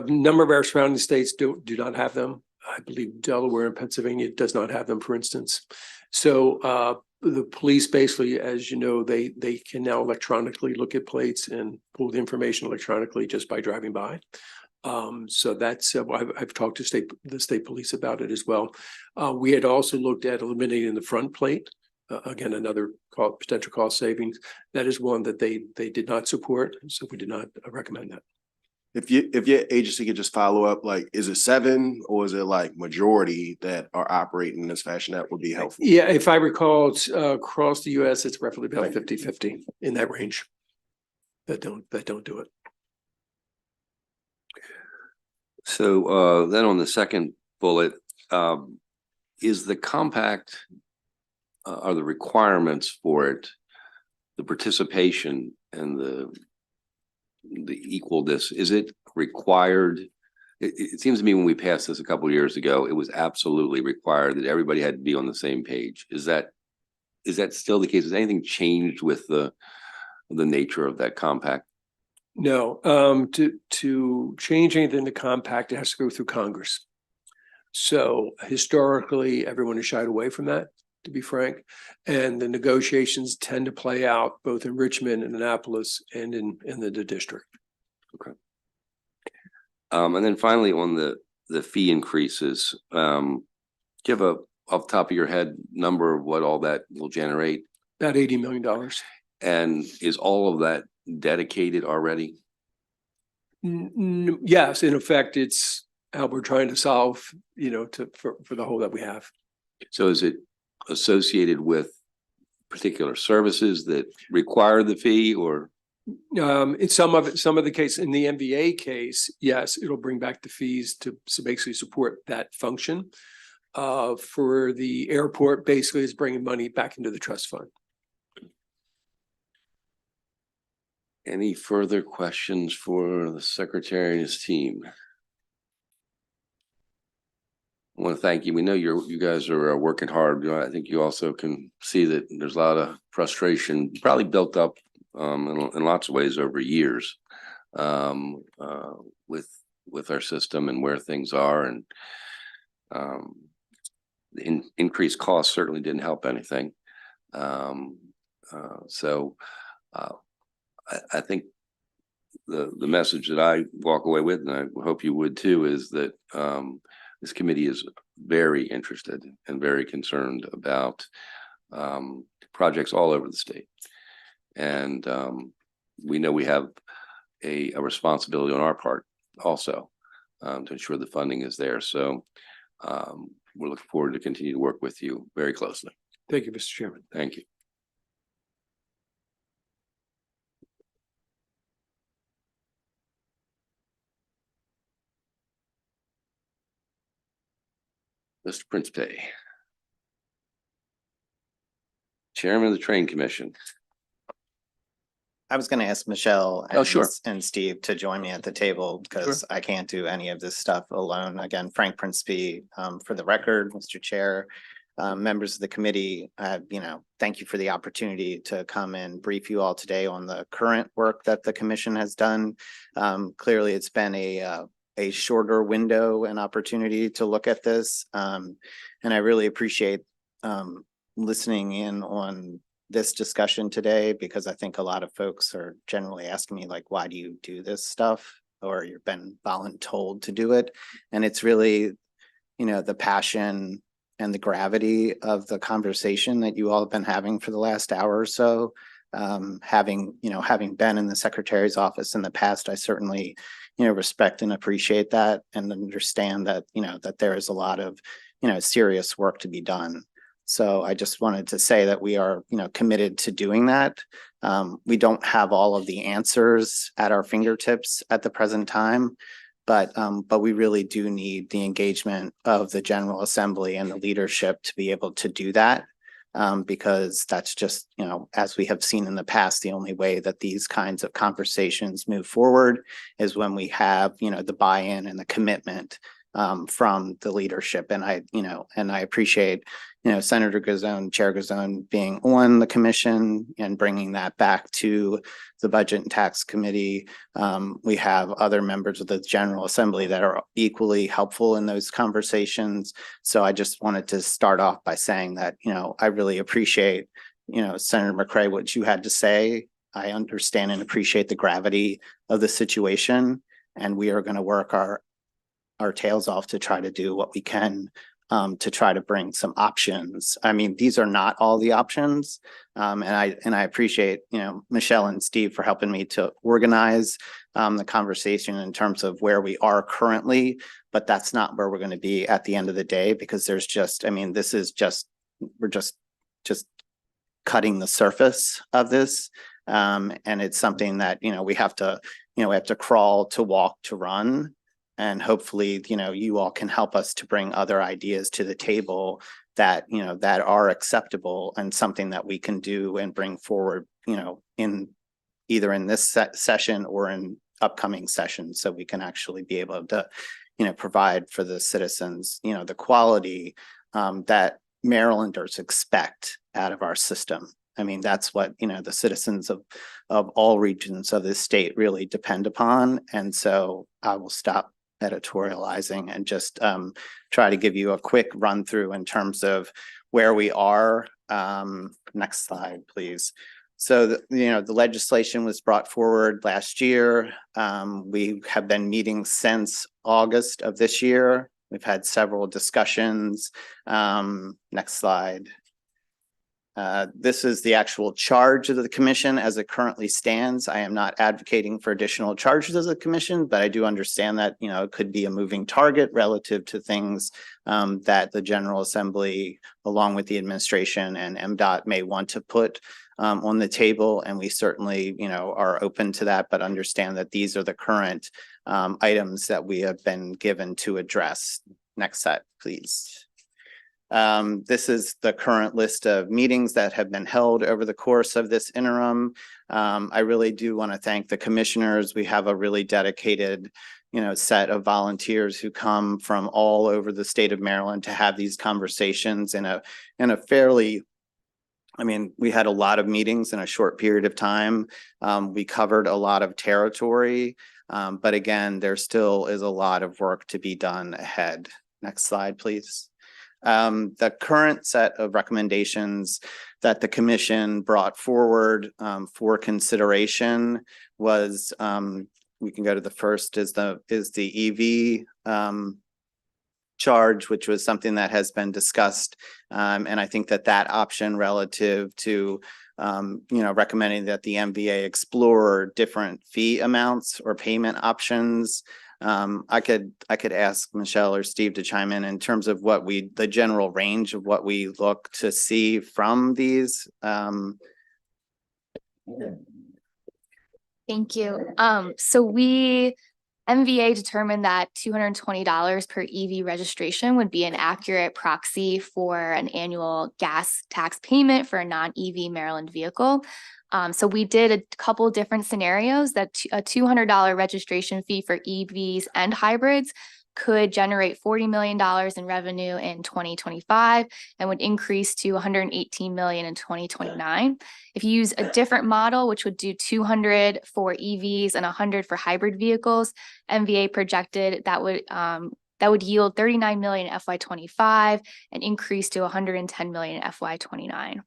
number of our surrounding states do not have them. I believe Delaware and Pennsylvania does not have them, for instance. So the police basically, as you know, they can now electronically look at plates and pull the information electronically just by driving by. So that's I've talked to the state police about it as well. We had also looked at eliminating the front plate. Again, another potential cost savings. That is one that they did not support, so we did not recommend that. If your agency could just follow up, like, is it 7 or is it like majority that are operating in this fashion? That would be helpful. Yeah, if I recall, it's across the US, it's roughly about 50-50 in that range that don't do it. So then on the second bullet, is the compact, are the requirements for it, the participation and the equalness, is it required? It seems to me when we passed this a couple of years ago, it was absolutely required that everybody had to be on the same page. Is that still the case? Has anything changed with the nature of that compact? No, to change anything in the compact, it has to go through Congress. So historically, everyone has shied away from that, to be frank. And the negotiations tend to play out both in Richmond and Annapolis and in the district. Okay. And then finally on the fee increases, give a off the top of your head number of what all that will generate? About $80 million. And is all of that dedicated already? Yes, in effect, it's how we're trying to solve, for the hole that we have. So is it associated with particular services that require the fee, or? In some of the case, in the MVA case, yes, it'll bring back the fees to basically support that function. For the airport, basically, is bringing money back into the trust fund. Any further questions for the secretary and his team? I want to thank you. We know you guys are working hard. I think you also can see that there's a lot of frustration probably built up in lots of ways over years with our system and where things are, and the increased costs certainly didn't help anything. So I think the message that I walk away with, and I hope you would too, is that this committee is very interested and very concerned about projects all over the state. And we know we have a responsibility on our part also to ensure the funding is there. So we're looking forward to continue to work with you very closely. Thank you, Mr. Chairman. Thank you. Mr. Principe, Chairman of the Train Commission. I was gonna ask Michelle Oh, sure. and Steve to join me at the table because I can't do any of this stuff alone. Again, Frank Principe, for the record, Mr. Chair, members of the committee, thank you for the opportunity to come and brief you all today on the current work that the commission has done. Clearly, it's been a shorter window and opportunity to look at this. And I really appreciate listening in on this discussion today, because I think a lot of folks are generally asking me like, why do you do this stuff? Or you've been voluntold to do it. And it's really, the passion and the gravity of the conversation that you all have been having for the last hour or so. Having been in the secretary's office in the past, I certainly, respect and appreciate that and understand that, that there is a lot of, serious work to be done. So I just wanted to say that we are, committed to doing that. We don't have all of the answers at our fingertips at the present time, but we really do need the engagement of the General Assembly and the leadership to be able to do that. Because that's just, as we have seen in the past, the only way that these kinds of conversations move forward is when we have, the buy-in and the commitment from the leadership. And I appreciate, Senator Gazone, Chair Gazone being on the commission and bringing that back to the Budget and Tax Committee. We have other members of the General Assembly that are equally helpful in those conversations. So I just wanted to start off by saying that, I really appreciate, Senator McCray, what you had to say. I understand and appreciate the gravity of the situation, and we are going to work our tails off to try to do what we can to try to bring some options. I mean, these are not all the options. And I appreciate, Michelle and Steve for helping me to organize the conversation in terms of where we are currently, but that's not where we're going to be at the end of the day, because there's just, this is just, we're just cutting the surface of this. And it's something that, we have to crawl to walk to run. And hopefully, you all can help us to bring other ideas to the table that, that are acceptable and something that we can do and bring forward, in either in this session or in upcoming sessions, so we can actually be able to, provide for the citizens, the quality that Marylanders expect out of our system. That's what, the citizens of all regions of this state really depend upon. And so I will stop editorializing and just try to give you a quick run through in terms of where we are. Next slide, please. So, the legislation was brought forward last year. We have been meeting since August of this year. We've had several discussions. Next slide. This is the actual charge of the commission as it currently stands. I am not advocating for additional charges as a commission, but I do understand that, it could be a moving target relative to things that the General Assembly, along with the administration and MDOT, may want to put on the table. And we certainly, are open to that, but understand that these are the current items that we have been given to address. Next slide, please. This is the current list of meetings that have been held over the course of this interim. I really do want to thank the commissioners. We have a really dedicated, set of volunteers who come from all over the state of Maryland to have these conversations in a fairly, we had a lot of meetings in a short period of time. We covered a lot of territory, but again, there still is a lot of work to be done ahead. Next slide, please. The current set of recommendations that the commission brought forward for consideration was, we can go to the first, is the EV charge, which was something that has been discussed. And I think that option relative to, recommending that the MVA explore different fee amounts or payment options. I could ask Michelle or Steve to chime in terms of the general range of what we look to see from these. Thank you. So we MVA determined that $220 per EV registration would be an accurate proxy for an annual gas tax payment for a non-EV Maryland vehicle. So we did a couple different scenarios that a $200 registration fee for EVs and hybrids could generate $40 million in revenue in 2025 and would increase to $118 million in 2029. If you use a different model, which would do 200 for EVs and 100 for hybrid vehicles, MVA projected that would yield 39 million in FY25 and increase to 110 million in FY29.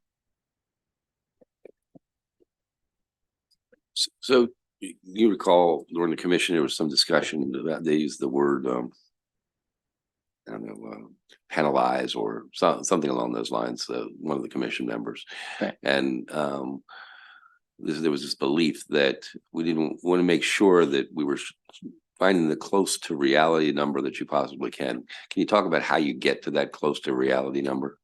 So you recall during the commission, there was some discussion about, they used the word, I don't know, penalize or something along those lines, one of the commission members. Right. And there was this belief that we didn't want to make sure that we were finding the close to reality number that you possibly can. Can you talk about how you get to that close to reality number?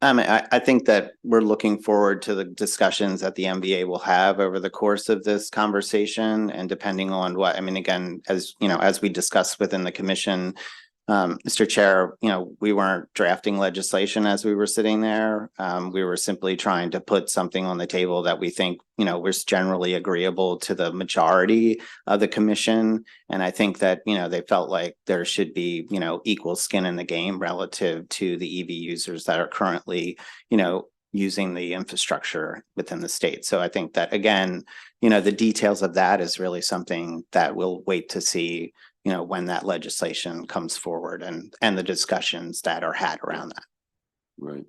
I think that we're looking forward to the discussions that the MBA will have over the course of this conversation, and depending on what, I mean, again, as you know, as we discussed within the commission, Mr. Chair, you know, we weren't drafting legislation as we were sitting there. We were simply trying to put something on the table that we think, you know, was generally agreeable to the majority of the commission. And I think that, you know, they felt like there should be, you know, equal skin in the game relative to the EV users that are currently, you know, using the infrastructure within the state. So I think that, again, you know, the details of that is really something that we'll wait to see, you know, when that legislation comes forward and the discussions that are had around that. Right.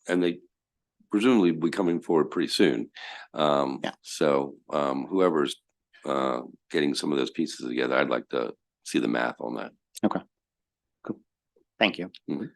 And they presumably be coming forward pretty soon. Yeah. So whoever's getting some of those pieces together, I'd like to see the math on that. Okay. Cool. Thank you. Mhm.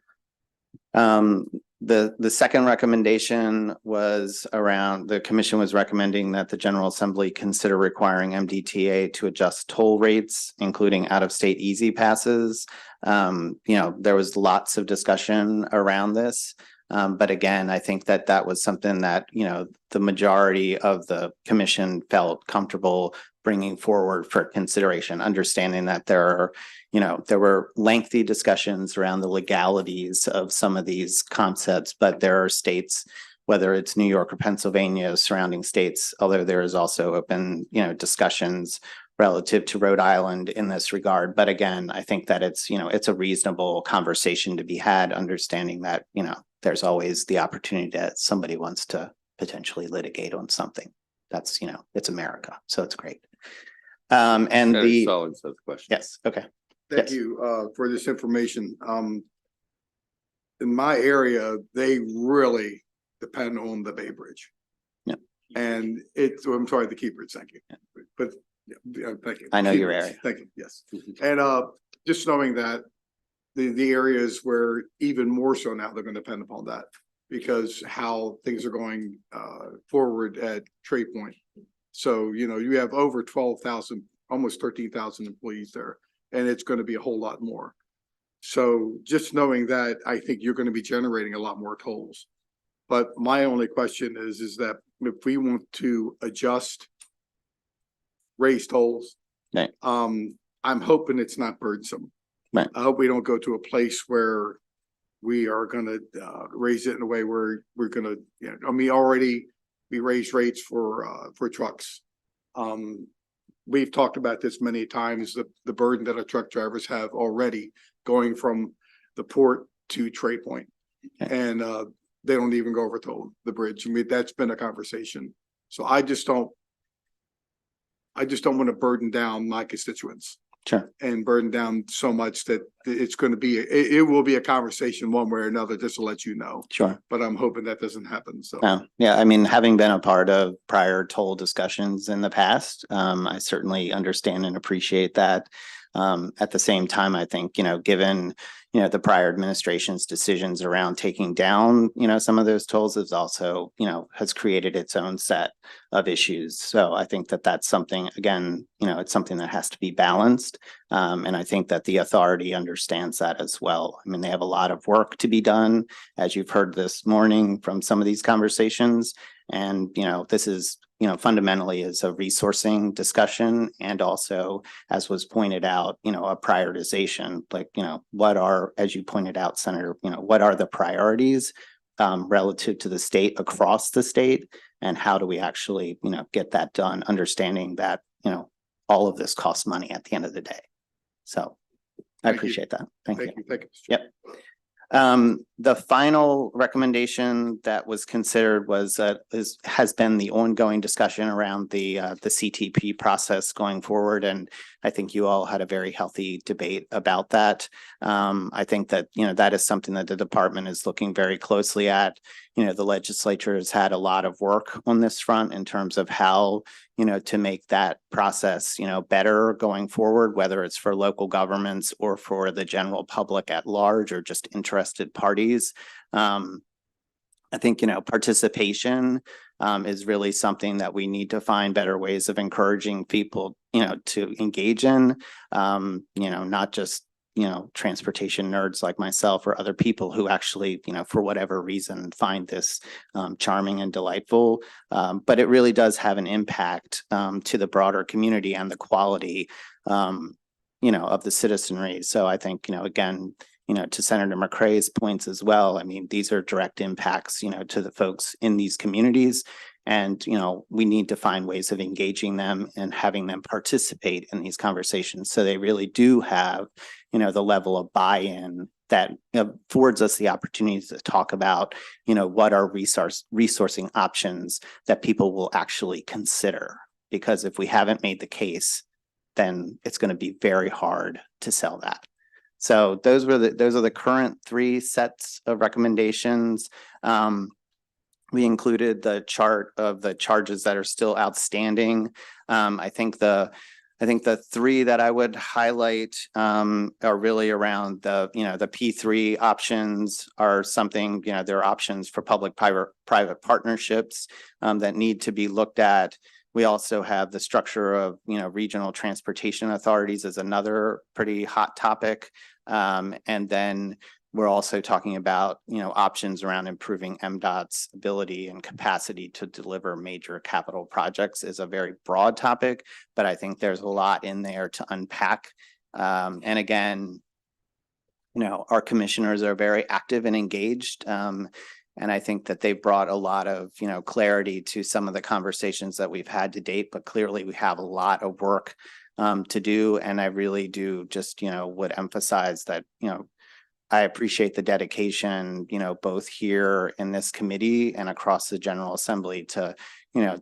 The second recommendation was around, the commission was recommending that the General Assembly consider requiring MDTA to adjust toll rates, including out-of-state easy passes. You know, there was lots of discussion around this. But again, I think that that was something that, you know, the majority of the commission felt comfortable bringing forward for consideration, understanding that there are, you know, there were lengthy discussions around the legalities of some of these concepts, but there are states, whether it's New York or Pennsylvania, surrounding states, although there is also open, you know, discussions relative to Rhode Island in this regard. But again, I think that it's, you know, it's a reasonable conversation to be had, understanding that, you know, there's always the opportunity that somebody wants to potentially litigate on something. That's, you know, it's America, so it's great. And the Solid set of questions. yes, okay. Thank Yes. you for this information. In my area, they really depend on the Bay Bridge. Yeah. And it's, I'm sorry, the Key Bridge, thank you. But yeah, thank you. I know Key your Bridge, area. Thank you, yes. And just knowing that the areas where even more so now, they're going to depend upon that, because how things are going forward at Trade Point. So, you know, you have over 12,000, almost 13,000 employees there, and it's going to be a whole lot more. So just knowing that, I think you're going to be generating a lot more tolls. But my only question is that if we want to adjust raise tolls, Right. I'm hoping it's not burdensome. Right. I hope we don't go to a place where we are going to raise it in a way where we're going to, you know, I mean, already we raise rates for trucks. We've talked about this many times, the burden that our truck drivers have already going from the port to Trade Point. Okay. And they don't even go over the bridge. I mean, that's been a conversation. So I just don't want to burden down my constituents. Sure. And burden down so much that it's going to be, it will be a conversation one way or another, just to let you know. Sure. But I'm hoping that doesn't happen, so. Yeah, I mean, having been a part of prior toll discussions in the past, I certainly understand and appreciate that. At the same time, I think, you know, given, you know, the prior administration's decisions around taking down, you know, some of those tolls is also, you know, has created its own set of issues. So I think that that's something, again, you know, it's something that has to be balanced. And I think that the authority understands that as well. I mean, they have a lot of work to be done, as you've heard this morning from some of these conversations. And, you know, this is, you fundamentally is a resourcing discussion and also, as was pointed out, a prioritization, like, what are, as you pointed out, Senator, what are the priorities relative to the state across the state, and how do we actually, get that done, understanding that, all of this costs money at the end of the day. So I Thank you. appreciate that. Thank you. Thank you. Yep. The final recommendation that was considered was has been the ongoing discussion around the CTP process going forward, and I think you all had a very healthy debate about that. I think that that is something that the department is looking very closely at. The legislature has had a lot of work on this front in terms of how to make that process better going forward, whether it's for local governments or for the general public at large or just interested parties. I think participation is really something that we need to find better ways of encouraging people to engage in, not just transportation nerds like myself or other people who actually, for whatever reason, find this charming and delightful. But it really does have an impact to the broader community and the quality, of the citizenry. So I think, again, to Senator McCrae's points as well, I mean, these are direct impacts, to the folks in these communities. And, we need to find ways of engaging them and having them participate in these conversations. So they really do have, the level of buy-in that affords us the opportunity to talk about, what are resourcing options that people will actually consider. Because if we haven't made the case, then it's going to be very hard to sell that. So those are the current 3 sets of recommendations. We included the chart of the charges that are still outstanding. I think the 3 that I would highlight are really around the P3 options are something, there are options for public-private partnerships that need to be looked at. We also have the structure of, regional transportation authorities as another pretty hot topic. And then we're also talking about, options around improving MDOT's ability and capacity to deliver major capital projects is a very broad topic, but I think there's a lot in there to unpack. And again, our commissioners are very active and engaged. And I think that they've brought a lot of, clarity to some of the conversations that we've had to date, but clearly we have a lot of work to do. And I really do just, would emphasize that, I appreciate the dedication, both here in this committee and across the General Assembly to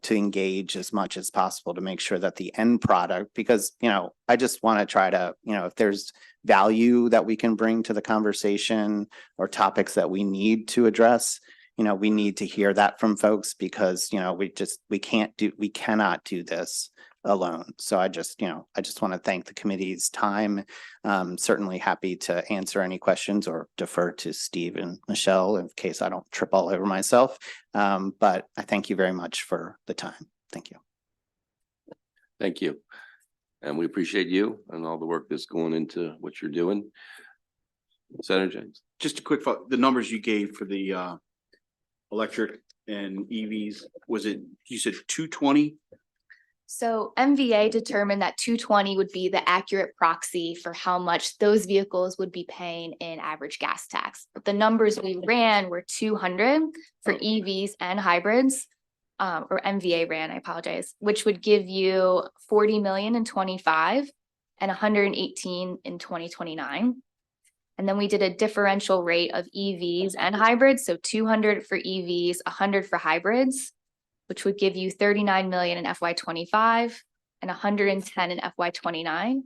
engage as much as possible to make sure that the end product, because, I just want to try to, if there's value that we can bring to the conversation or topics that we need to address, we need to hear that from folks because, we cannot do this alone. So I just want to thank the committee's time. Certainly happy to answer any questions or defer to Steve and Michelle in case I don't trip all over myself. But I thank you very much for the time. Thank you. Thank you. And we appreciate you and all the work that's going into what you're doing. Senator James. Just a quick thought, the numbers you gave for the electric and EVs, was it, you said 220? So MVA determined that 220 would be the accurate proxy for how much those vehicles would be paying in average gas tax. But the numbers we ran were 200 for EVs and hybrids, or MVA ran, I apologize, which would give you 40 million in 25 and 118 in 2029. And then we did a differential rate of EVs and hybrids. So 200 for EVs, 100 for hybrids, which would give you 39 million in FY25 and 110 in FY29.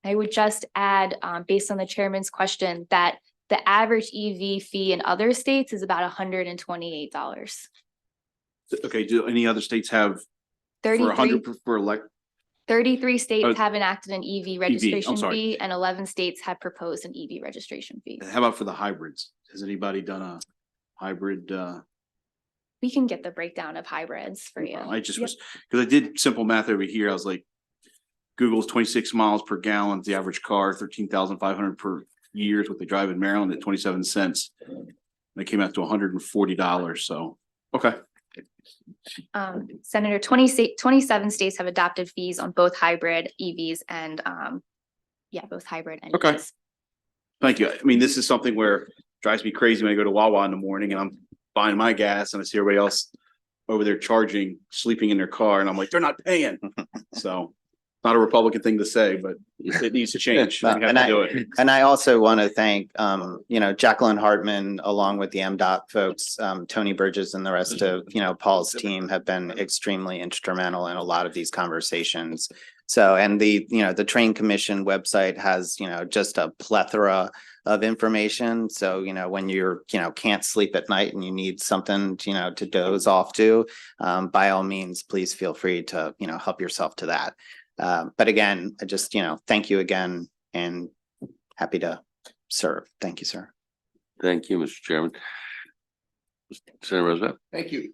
I would just add, based on the chairman's question, that the average EV fee in other states is about $128. Okay, do any other states have for 100 for elect? 33 states Oh, have enacted an EV I'm registration sorry. fee and 11 states have proposed an EV registration fee. How about for the hybrids? Has anybody done a hybrid? We can get the breakdown of hybrids for you. I just Yep. was, because I did simple math over here. I was like, Google's 26 miles per gallon, the average car, 13,500 per year is what they drive in Maryland at 27 cents. And it came out to $140. So, okay. Senator, 27 states have adopted fees on both hybrid EVs and, yeah, both hybrid and. Okay. EVs. Thank you. I mean, this is something where it drives me crazy when I go to Wawa in the morning and I'm buying my gas and I see everybody else over there charging, sleeping in their car, and I'm like, they're not paying. So not a Republican thing to say, but it needs to change. We have And to do it. I also want to thank, Jacqueline Hartman, along with the MDOT folks, Tony Burgess and the rest of, Paul's team have been extremely instrumental in a lot of these conversations. So, and the Train Commission website has, just a plethora of information. So, when you're, can't sleep at night and you need something, to doze off to, by all means, please feel free to, help yourself to that. But again, I just, thank you again and happy to serve. Thank you, sir. Thank you, Mr. Chairman. Senator Roosevelt. Thank you.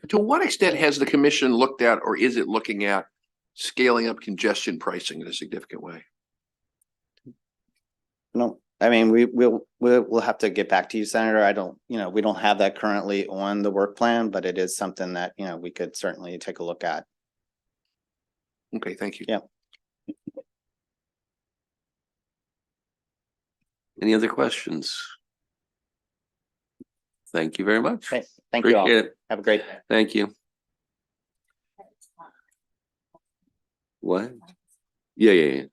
To what extent has the commission looked at, or is it looking at scaling up congestion pricing in a significant way? No, I mean, we'll have to get back to you, Senator. I don't, we don't have that currently on the work plan, but it is something that, we could certainly take a look at. Okay, thank you. Yeah. Any other questions? Thank you very much. Okay, thank you all. Appreciate it. Have a great day. Thank you. What? Yeah.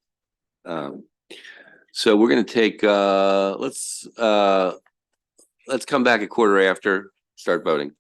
So we're gonna take, let's come back a quarter after, start voting.